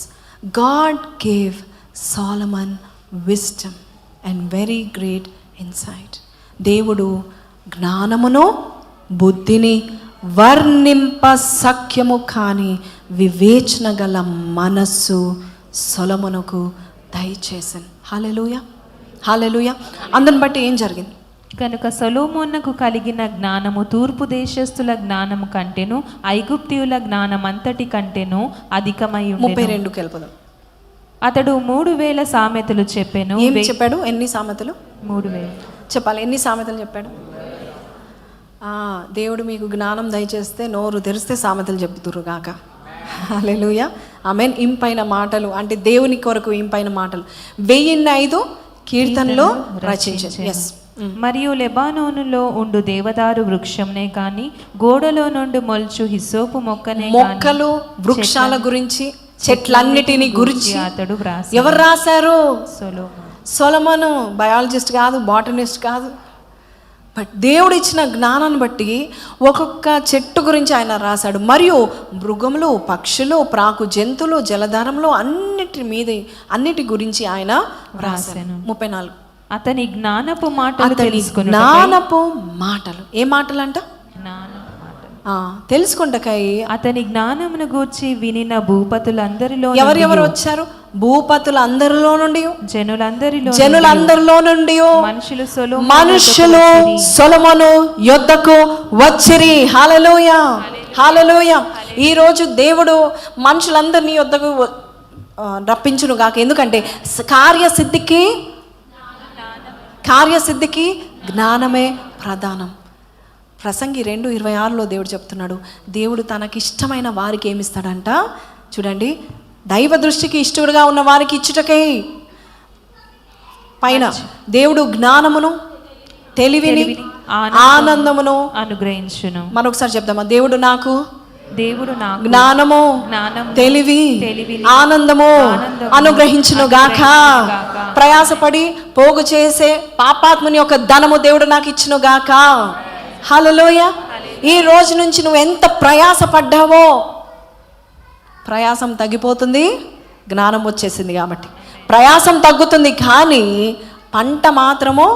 God gave Solomon wisdom and very great insight. దేవుడు జ్ఞానమును బుద్ధిని వర్ణింప సఖ్యము కాని వివేచన గల మనస్సు సొలొమోనుకు దయచేసెను. హల్లెలూయా, హల్లెలూయా. అందుని బట్టి ఏం జరిగింది? కనుక సొలొమోనుకు కలిగిన జ్ఞానము తూర్పు దేశస్థుల జ్ఞానము కంటేను ఐగుప్తీయుల జ్ఞానం అంతటి కంటేను అధికమై ఉండెను. 32కి వెళ్ళిపోదాం. అతడు 3000 సామెతలు చెప్పాను. ఏం చెప్పాడు? ఎన్ని సామెతలు? 3000 చెప్పాలి. ఎన్ని సామెతలు చెప్పాడు? దేవుడు మీకు జ్ఞానం దయచేస్తే నోరు తెరిస్తే సామెతలు చెబుతురు గాక. హల్లెలూయా, ఆమేన్. ఇంపైన మాటలు అంటే దేవుని కొరకు ఇంపైన మాటలు 1005 కీర్తనలు రచించారు. మరియు లెబానోనులో ఉండు దేవదారు వృక్షంనే కాని గోడలో నుండి మొల్చు హిస్సోపు మొక్కనే గాని మొక్కలు వృక్షాల గురించి చెట్లన్నిటిని గురించి అతడు వ్రాసి ఎవరు రాశారు? సొలొమోను. సొలొమోను. బయాలజిస్ట్ కాదు, బాటనిస్ట్ కాదు. బట్ దేవుడు ఇచ్చిన జ్ఞానాన్ని బట్టి ఒక్కొక్క చెట్టు గురించి ఆయన రాశాడు. మరియు మృగములు, పక్షులు, ప్రాకు జంతువులు, జలధారంలో అన్నిటి గురించి ఆయన రాశాను. 34. అతని జ్ఞానపు మాటలు అతని తెలుసుకుని జ్ఞానపు మాటలు. ఏ మాటలు అంట? తెలుసుకుంటకై అతని జ్ఞానమును గూర్చి వినిన భూపతులందరిలో ఎవరెవరు వచ్చారు? భూపతులందరిలో నుండి, జనులందరిలో నుండి మనుషులు సొలొమోను యొద్దకు వచ్చిరి. హల్లెలూయా, హల్లెలూయా. ఈ రోజు దేవుడు మనుషులందరినీ యొద్దకు రప్పించును గాక. ఎందుకంటే కార్యసిద్ధికి జ్ఞానమే ప్రధానం. ప్రసంగి 2:26లో దేవుడు చెప్తున్నాడు, దేవుడు తనకిష్టమైన వారికి ఏమిస్తాడంట? చూడండి, దైవ దృష్టికి ఇష్టడుగా ఉన్న వారికి ఇచ్చుటకై పైన దేవుడు జ్ఞానమును, తెలివిని, ఆనందమును అనుగ్రహించును. మరొకసారి చెప్దామా? దేవుడు నాకు జ్ఞానము, తెలివి, ఆనందము అనుగ్రహించును గాక. ప్రయాసపడి పోగు చేసే పాపాత్ముని యొక్క ధనము దేవుడు నాకు ఇచ్చును గాక. హల్లెలూయా. ఈ రోజు నుంచి నువ్వు ఎంత ప్రయాసపడ్డావో ప్రయాసం తగ్గిపోతుంది, జ్ఞానం వచ్చేసింది కాబట్టి. ప్రయాసం తగ్గుతుంది కానీ పంట మాత్రము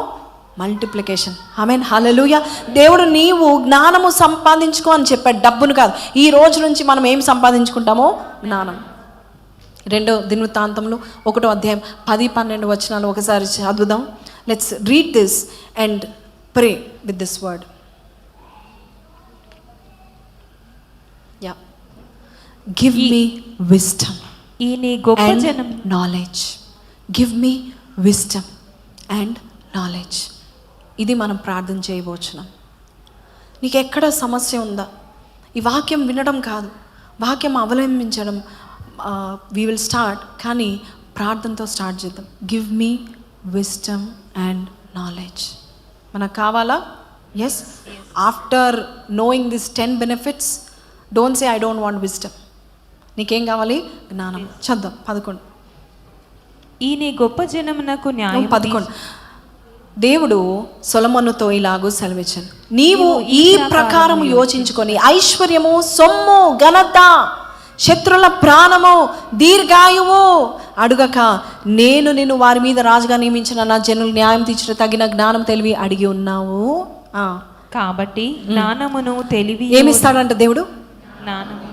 మల్టిప్లికేషన్. ఆమేన్, హల్లెలూయా. దేవుడు నీవు జ్ఞానము సంపాదించుకో అని చెప్పాడు, డబ్బును కాదు. ఈ రోజు నుంచి మనం ఏం సంపాదించుకుంటామో? జ్ఞానం. 2 దినవృత్తాంతములు 1వ అధ్యాయం 10-12 వచనాలు ఒకసారి చదువుదాం. Let's read this and pray with this word. Yeah. Give me wisdom and knowledge. Give me wisdom and knowledge. ఇది మనం ప్రార్థన చేయబోచున్నాం. నీకు ఎక్కడ సమస్య ఉందా? ఈ వాక్యం వినడం కాదు, వాక్యం అవలంబించడం. వీ విల్ స్టార్ట్, కానీ ప్రార్థనతో స్టార్ట్ చేద్దాం. Give me wisdom and knowledge. మనకు కావాలా? Yes. After knowing this 10 benefits, don't say I don't want wisdom. నీకేం కావాలి? జ్ఞానం. చదువు 11. ఈ నీ గొప్ప జనమునకు న్యాయం. 11. దేవుడు సొలొమోనుతో ఇలాగూ సెలవిచ్చాను, నీవు ఈ ప్రకారం యోచించుకొని ఐశ్వర్యము, సొమ్ము, ఘనత, శత్రుల ప్రాణము, దీర్ఘాయువు అడుగక నేను నిన్ను వారి మీద రాజుగా నియమించిన నా జనులు న్యాయం తీర్చుట తగిన జ్ఞానం, తెలివి అడిగి ఉన్నావు. కాబట్టి జ్ఞానమును, తెలివి ఏమిస్తాడంట దేవుడు? జ్ఞానము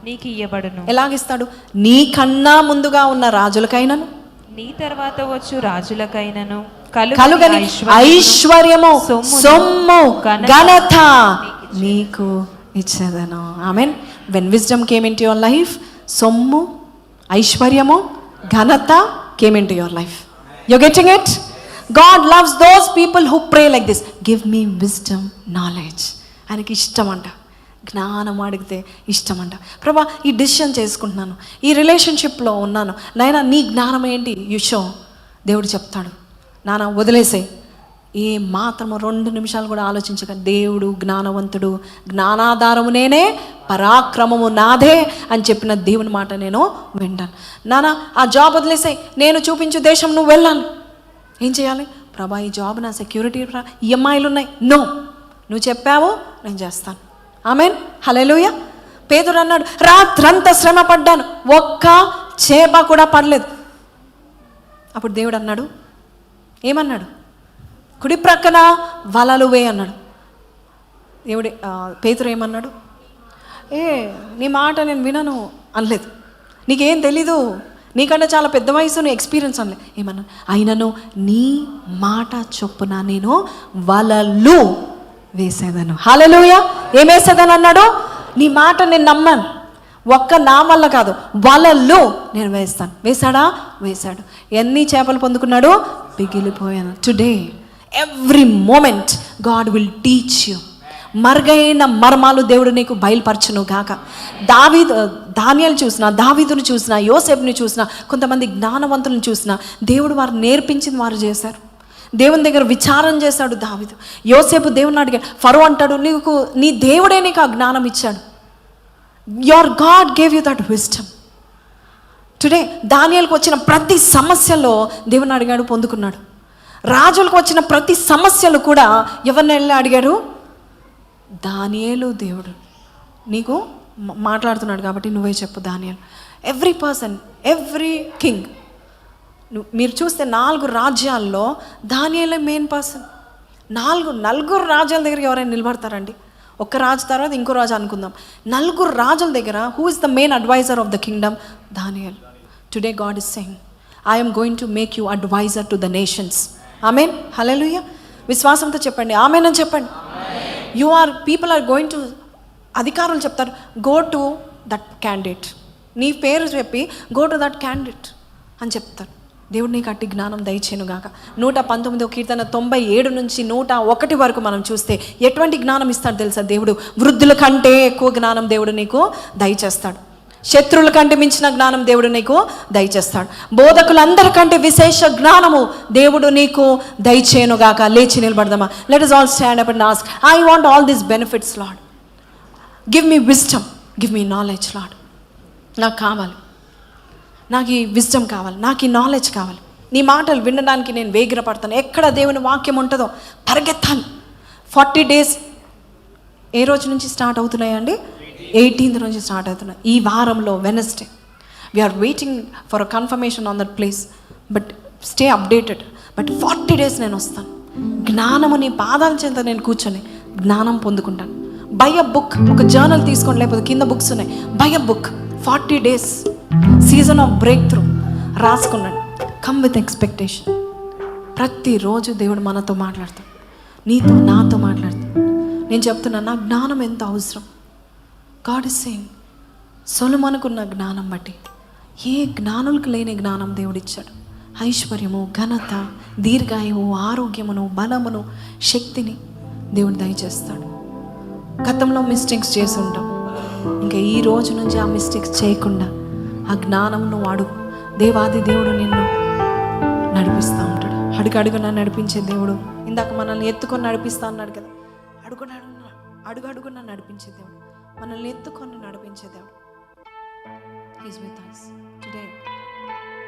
నీకు ఇయ్యబడును. ఎలాగిస్తాడు? నీకన్నా ముందుగా ఉన్న రాజులకైనను, నీ తర్వాత వచ్చు రాజులకైనను కలుగని ఐశ్వర్యము, సొమ్ము, ఘనత నీకు ఇచ్చేదను. Amen. When wisdom came into your life, సొమ్ము, ఐశ్వర్యము, ఘనత came into your life. You getting it? God loves those people who pray like this. Give me wisdom, knowledge. ఆయనకి ఇష్టం అంట. జ్ఞానం అడిగితే ఇష్టం అంట. ప్రభా, ఈ డిసిషన్ చేసుకుంటున్నాను, ఈ రిలేషన్షిప్లో ఉన్నాను, నాయనా నీ జ్ఞానం ఏంటి? You show. దేవుడు చెప్తాడు, నాన్న వదిలేసే. ఏ మాత్రము 2 నిమిషాలు కూడా ఆలోచించక, దేవుడు జ్ఞానవంతుడు, జ్ఞానాధారము నేనే, పరాక్రమము నాదే అని చెప్పిన దేవుని మాట నేను వింటాను. నాన్న ఆ జాబ్ వదిలేసే, నేను చూపించు దేశం నువ్వు వెళ్ళాను. ఏం చేయాలి? ప్రభా, ఈ జాబ్ నా సెక్యూరిటీ, ఈఎంఐలు ఉన్నాయి. నో, నువ్వు చెప్పావు, నేను చేస్తాను. ఆమేన్, హల్లెలూయా. పేతురు అన్నాడు, రాత్రంతా శ్రమ పడ్డాను, ఒక్క చేప కూడా పడలేదు. అప్పుడు దేవుడు అన్నాడు, ఏమన్నాడు? కుడి ప్రక్కన వలలు వే అన్నాడు. దేవుడు పేతురు ఏమన్నాడు? నీ మాట నేను వినను అనలేదు. నీకేం తెలీదు, నీకంటే చాలా పెద్ద వయసు, ఎక్స్పీరియన్స్ అనలేదు. ఏమన్నా? అయినను నీ మాట చొప్పున నేను వలలు వేసేదను. హల్లెలూయా. ఏం వేసేదని అన్నాడు? నీ మాట నేను నమ్మాను, ఒక్క నా వల్ల కాదు, వలలు నేను వేస్తాను. వేశాడా? వేశాడు. ఎన్ని చేపలు పొందుకున్నాడు? పిగిలిపోయాను. Today every moment God will teach you. మరుగైన మర్మాలు దేవుడు నీకు బయలుపరచును గాక. దానియేలు చూసినా, దావీదును చూసినా, యోసేపుని చూసినా, కొంతమంది జ్ఞానవంతులను చూసినా, దేవుడు వారు నేర్పించింది వారు చేశారు. దేవుని దగ్గర విచారం చేశాడు దావీదు. యోసేపు దేవుని అడిగాడు. ఫరో అంటాడు, నీకు నీ దేవుడే నీకు ఆ జ్ఞానం ఇచ్చాడు. Your God gave you that wisdom. Today దానియేలుకు వచ్చిన ప్రతి సమస్యలో దేవుని అడిగాడు, పొందుకున్నాడు. రాజులకు వచ్చిన ప్రతి సమస్యలు కూడా ఎవరిని వెళ్ళి అడిగారు? దానియేలు దేవుడు నీకు మాట్లాడుతున్నాడు కాబట్టి నువ్వే చెప్పు దానియేలు. ఎవ్రీ పర్సన్, ఎవ్రీ కింగ్, మీరు చూస్తే 4 రాజ్యాల్లో దానియేలే మెయిన్ పర్సన్. నలుగురు రాజ్యాల దగ్గర ఎవరైనా నిలబడతారండి? ఒక్క రాజు తర్వాత ఇంకో రాజు అనుకుందాం. 4 రాజుల దగ్గర who is the main advisor of the kingdom? Daniel. Today God is saying, I am going to make you advisor to the nations. Amen. Hallelujah. విశ్వాసంతో చెప్పండి ఆమెన్ అని చెప్పండి. పీపుల్ ఆర్ గోయింగ్ టు, అధికారులు చెప్తారు, గో టు దట్ క్యాండిడేట్, నీ పేరు చెప్పి గో టు దట్ క్యాండిడేట్ అని చెప్తారు. దేవుడు నీకు అట్టి జ్ఞానం దయచేను గాక. 119వ కీర్తన 97 నుంచి 101 వరకు మనం చూస్తే ఎటువంటి జ్ఞానం ఇస్తాడు తెలుసా? దేవుడు వృద్ధుల కంటే ఎక్కువ జ్ఞానం దేవుడు నీకు దయచేస్తాడు. శత్రువుల కంటే మించిన జ్ఞానం దేవుడు నీకు దయచేస్తాడు. బోధకులందరికంటే విశేష జ్ఞానము దేవుడు నీకు దయచేను గాక. లేచి నిలబడదామా? Let us all stand up and ask, I want all these benefits, Lord. Give me wisdom, give me knowledge, Lord. నాకు కావాలి, నాకు ఈ విజ్డమ్ కావాలి, నాకు ఈ నాలెడ్జ్ కావాలి. నీ మాటలు వినడానికి నేను వేగిరపడతాను. ఎక్కడ దేవుని వాక్యం ఉంటుందో పరిగెత్తాలి. 40 days ఏ రోజు నుంచి స్టార్ట్ అవుతున్నాయండి? 18th నుంచి స్టార్ట్ అవుతున్నాయి. ఈ వారంలో Wednesday we're waiting for a confirmation on that place. But stay updated. But 40 days నేను వస్తాను. జ్ఞానము నీ పాదాల చెంత నేను కూర్చొని జ్ఞానం పొందుకుంటాను. బై అ బుక్, ఒక జర్నల్ తీసుకోండి, లేకపోతే కింద బుక్స్ ఉన్నాయి, buy a book. 40 days season of breakthrough రాసుకున్నాడు. Come with expectation. ప్రతిరోజు దేవుడు మనతో మాట్లాడతాడు, నీతో నాతో మాట్లాడతాడు. నేను చెప్తున్నా, నా జ్ఞానం ఎంత అవసరం. గాడ్ ఇస్ సేయింగ్, సొలొమోనుకున్న జ్ఞానం బట్టి ఏ జ్ఞానులకు లేని జ్ఞానం దేవుడిచ్చాడు. ఐశ్వర్యము, ఘనత, దీర్ఘాయువు, ఆరోగ్యమును, బలమును, శక్తిని దేవుడు దయచేస్తాడు. గతంలో మిస్టేక్స్ చేసి ఉంటాం, ఇంకా ఈ రోజు నుంచి ఆ మిస్టేక్స్ చేయకుండా ఆ జ్ఞానంను వాడు. దేవాది దేవుడు నిన్ను నడిపిస్తూ ఉంటాడు. అడుగడుగున నడిపించే దేవుడు. ఇందాక మనల్ని ఎత్తుకొని నడిపిస్తా అన్నాడు కదా, అడుగడుగున నడిపించే దేవుడు, మనల్ని ఎత్తుకొని నడిపించే దేవుడు. He's with us today.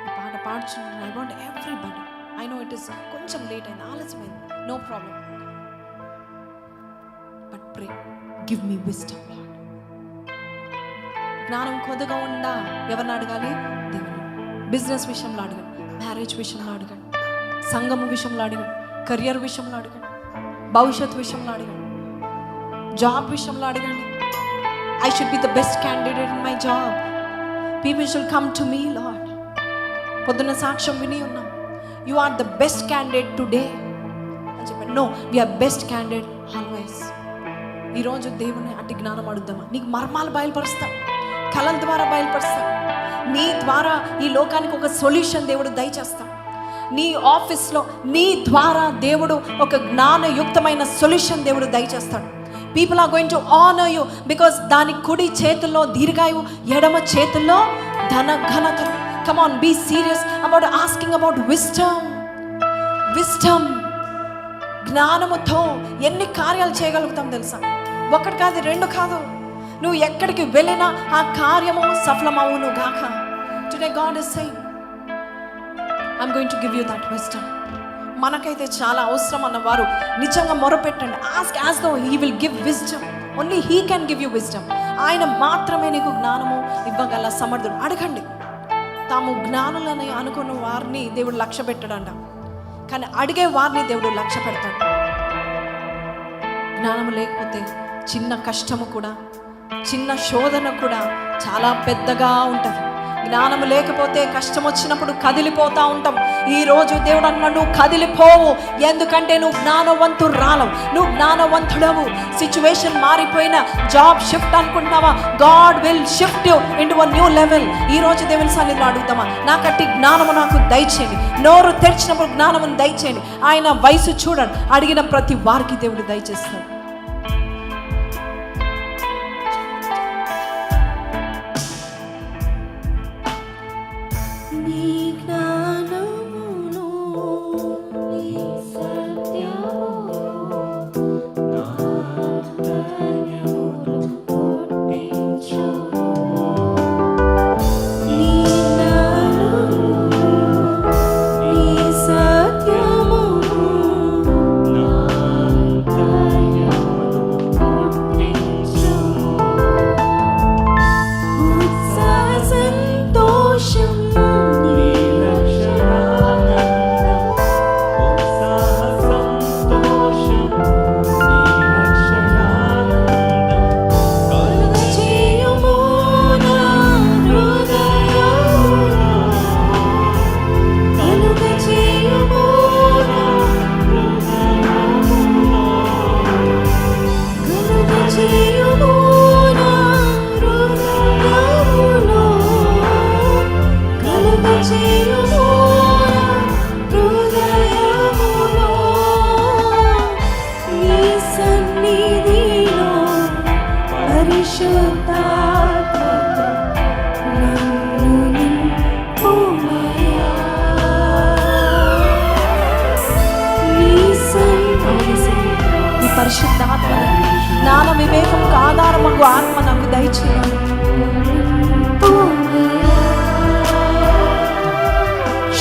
ఈ పాట పాడుచున్నాను. I want everybody, I know it is కొంచెం లేట్ అయింది, ఆలస్యమైంది, no problem, but pray, give me wisdom. జ్ఞానం కొద్దిగా ఉందా ఎవరిని అడగాలి? దేవుని. బిజినెస్ విషయంలో అడగండి, మ్యారేజ్ విషయంలో అడగండి, సంఘము విషయంలో అడగండి, కెరియర్ విషయంలో అడగండి, భవిష్యత్ విషయంలో అడగండి, జాబ్ విషయంలో అడగండి. I should be the best candidate in my job. People should come to me, Lord. పొద్దున్న సాక్ష్యం విని ఉన్నాం, you are the best candidate today అని చెప్పండి. No, we're best candidate always. ఈరోజు దేవుని అట్టి జ్ఞానం అడుగుదామా? నీకు మర్మాలు బయలుపరుస్తా, కళల ద్వారా బయలుపరుస్తా, నీ ద్వారా ఈ లోకానికి ఒక సొల్యూషన్ దేవుడు దయచేస్తా. నీ ఆఫీస్లో నీ ద్వారా దేవుడు ఒక జ్ఞానయుక్తమైన సొల్యూషన్ దేవుడు దయచేస్తాడు. People are going to honour you because దాని కుడి చేతుల్లో దీర్ఘాయువు, ఎడమ చేతుల్లో ఘనత. Come on, be serious about asking about wisdom. జ్ఞానముతో ఎన్ని కార్యాలు చేయగలుగుతాం తెలుసా? 1 కాదు, 2 కాదు. నువ్వు ఎక్కడికి వెళ్ళినా ఆ కార్యము సఫలమవును గాక. Today God is saying, I'm going to give you that wisdom. మనకైతే చాలా అవసరం అన్నవారు నిజంగా మొరపెట్టండి. Ask as though he will give wisdom. Only he can give you wisdom. ఆయన మాత్రమే నీకు జ్ఞానము ఇవ్వగల సమర్థుడు. అడగండి. తాము జ్ఞానులని అనుకున్న వారిని దేవుడు లక్ష్య పెట్టడంట, కానీ అడిగే వారిని దేవుడు లక్ష్య పెడతాడు. జ్ఞానము లేకపోతే చిన్న కష్టము కూడా, చిన్న శోధన కూడా చాలా పెద్దగా ఉంటుంది. జ్ఞానము లేకపోతే కష్టం వచ్చినప్పుడు కదిలిపోతూ ఉంటాం. ఈరోజు దేవుడు అన్నాడు, నువ్వు కదిలిపోవు, ఎందుకంటే నువ్వు జ్ఞానవంతురాలవు, నువ్వు జ్ఞానవంతుడవు. సిచ్యువేషన్ మారిపోయిన, జాబ్ షిఫ్ట్ అనుకుంటున్నావా? God will shift you into a new level. ఈరోజు దేవుని సన్నిధిలో అడుగుతామా, నాకట్టి జ్ఞానము నాకు దయచేయండి. నోరు తెరిచినప్పుడు జ్ఞానమును దయచేయండి. ఆయన వయసు చూడండి, అడిగిన ప్రతి వారికి దేవుడు దయచేస్తాడు. నీ జ్ఞానమును పరిశుద్ధాత్మ జ్ఞాన వివేకం ఆధారమగు ఆత్మ నాకు దయచేయాలి.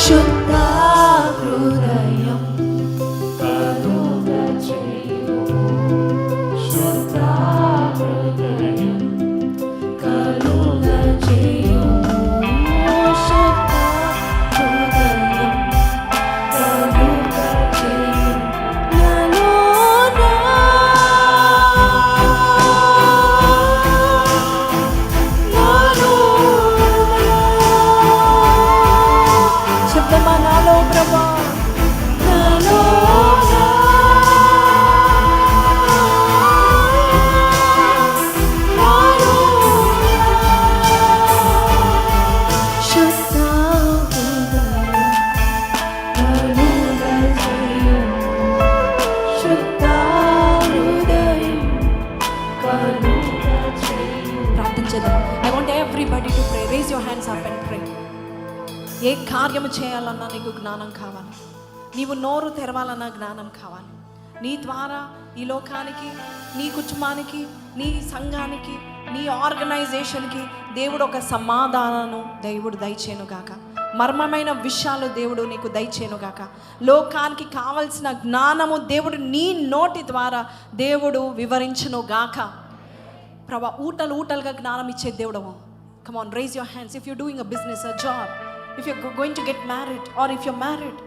శుద్ధ హృదయం ఏ కార్యము చేయాలన్నా నీకు జ్ఞానం కావాలి. నీవు నోరు తెరవాలన్నా జ్ఞానం కావాలి. నీ ద్వారా ఈ లోకానికి, నీ కుటుంబానికి, నీ సంఘానికి, నీ ఆర్గనైజేషన్కి దేవుడు ఒక సమాధానము దేవుడు దయచేనుగాక. మర్మమైన విషయాలు దేవుడు నీకు దయచేనుగాక. లోకానికి కావలసిన జ్ఞానము దేవుడు నీ నోటి ద్వారా దేవుడు వివరించునుగాక. ప్రభా, ఊటలుగా జ్ఞానం ఇచ్చే దేవుడము. Come on, raise your hands. If you're doing a business, a job, if you're going to get married, or if you're married,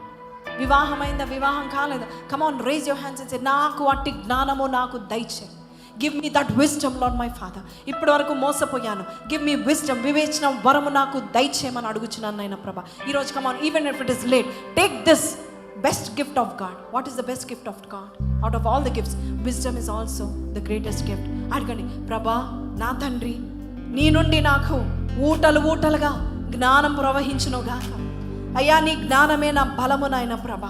వివాహమైందా, వివాహం కాలేదా, come on, raise your hands and say, నాకు అట్టి జ్ఞానము నాకు దయచే. Give me that wisdom, Lord my Father. ఇప్పటి వరకు మోసపోయాను. Give me wisdom, వివేచన వరము నాకు దయచేయమని అడుగుచున్నాను నాయన ప్రభా. ఈరోజు come on, even if it is late, take this best gift of God. What is the best gift of God? Out of all the gifts, wisdom is also the greatest gift. అడగండి, ప్రభా నా తండ్రి, నీ నుండి నాకు ఊటలుగా జ్ఞానం ప్రవహించునుగాక. అయ్యా, నీ జ్ఞానమే నా బలము నాయన ప్రభ.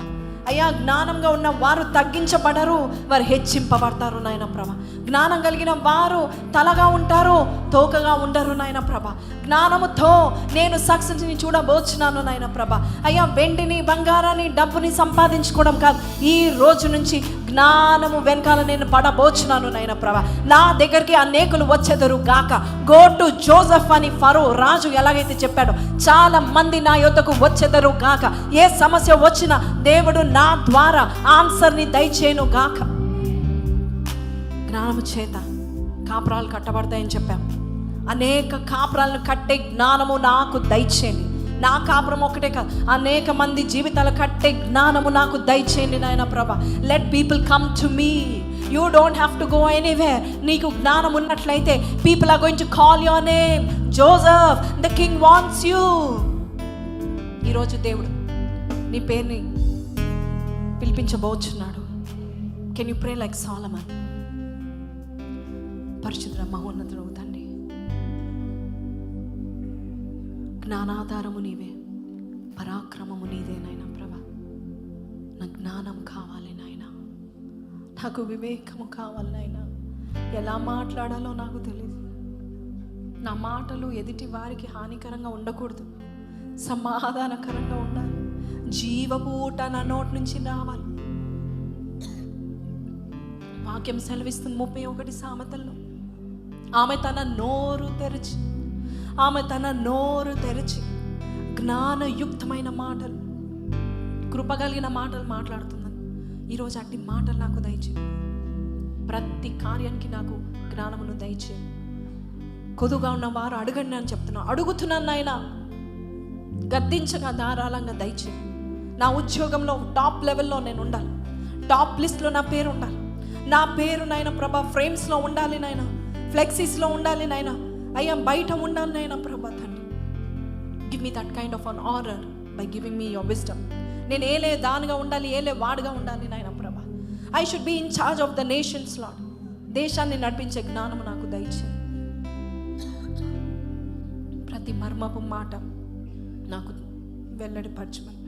అయ్యా, జ్ఞానంగా ఉన్న వారు తగ్గించబడరు, వారు హెచ్చింపబడతారు నాయన ప్రభ. జ్ఞానం కలిగిన వారు తలగా ఉంటారు, తోకగా ఉండరు నాయన ప్రభ. జ్ఞానముతో నేను సక్సెస్ని చూడబోచున్నాను నాయన ప్రభ. అయ్యా, వెండిని, బంగారాన్ని, డబ్బుని సంపాదించుకోవడం కాదు, ఈ రోజు నుంచి జ్ఞానము వెనకాల నేను పడబోచున్నాను నాయన ప్రభ. నా దగ్గరికి అనేకులు వచ్చేదరు గాక. గో టు జోసెఫ్ అని ఫరో రాజు ఎలాగైతే చెప్పాడో, చాలా మంది నా యొద్దకు వచ్చేదరు గాక. ఏ సమస్య వచ్చినా దేవుడు నా ద్వారా ఆన్సర్ని దయచేయను గాక. జ్ఞానము చేత కాపురాలు కట్టబడతాయని చెప్పాము. అనేక కాపురాలను కట్టే జ్ఞానము నాకు దయచేయండి. నా కాపురం ఒకటే కాదు, అనేక మంది జీవితాలు కట్టే జ్ఞానము నాకు దయచేయండి నాయన ప్రభ. Let people come to me. You don't have to go anywhere. నీకు జ్ఞానం ఉన్నట్లయితే people are going to call your name. Joseph, the king wants you. ఈరోజు దేవుడు నీ పేరుని పిలిపించబోచున్నాడు. Can you pray like Solomon? పరిశుద్ధ మహోన్నతుడు తండ్రి, జ్ఞానాధారము నీవే, పరాక్రమము నీదే నాయన ప్రభ. నా జ్ఞానం కావాలి నాయన, నాకు వివేకము కావాలి నాయన. ఎలా మాట్లాడాలో నాకు తెలియదు. నా మాటలు ఎదుటి వారికి హానికరంగా ఉండకూడదు, సమాధానకరంగా ఉండాలి. జీవపు ఊట నా నోటి నుంచి రావాలి. వాక్యం సెలవిస్తుంది 31 సామెతల్లో, ఆమె తన నోరు తెరిచి జ్ఞానయుక్తమైన మాటలు, కృపగలిగిన మాటలు మాట్లాడుతున్నాను. ఈరోజు అట్టి మాటలు నాకు దయచేయి. ప్రతి కార్యానికి నాకు జ్ఞానమును దయచేయి. కొదుగా ఉన్న వారు అడగండి అని చెప్తున్నాను. అడుగుతున్నాను నాయన, గద్దించగా ధారాళంగా దయచేయి. నా ఉద్యోగంలో టాప్ లెవెల్లో నేను ఉండాలి. టాప్ లిస్ట్లో నా పేరు ఉండాలి. నా పేరు నాయన ప్రభా ఫ్రేమ్స్లో ఉండాలి నాయన, ఫ్లెక్సీస్లో ఉండాలి నాయన. అయ్యా, బయట ఉండాలి నాయన ప్రభా తండ్రి. Give me that kind of an honour by giving me your wisdom. నేను ఏలే దానిగా ఉండాలి, ఏలే వాడుగా ఉండాలి నాయన ప్రభా. I should be in charge of the nations Lord. దేశాన్ని నడిపించే జ్ఞానము నాకు దయచేయి. ప్రతి మర్మపు మాట నాకు వెల్లడిపరచమని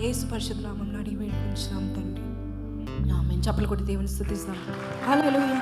యేసు పరిశుద్ధ నామములో అడిగి వేడుకుంటున్నాం తండ్రి. ఆమేన్. చప్పలు కొట్టి దేవుని స్తుతిస్తాం. హల్లెలూయా.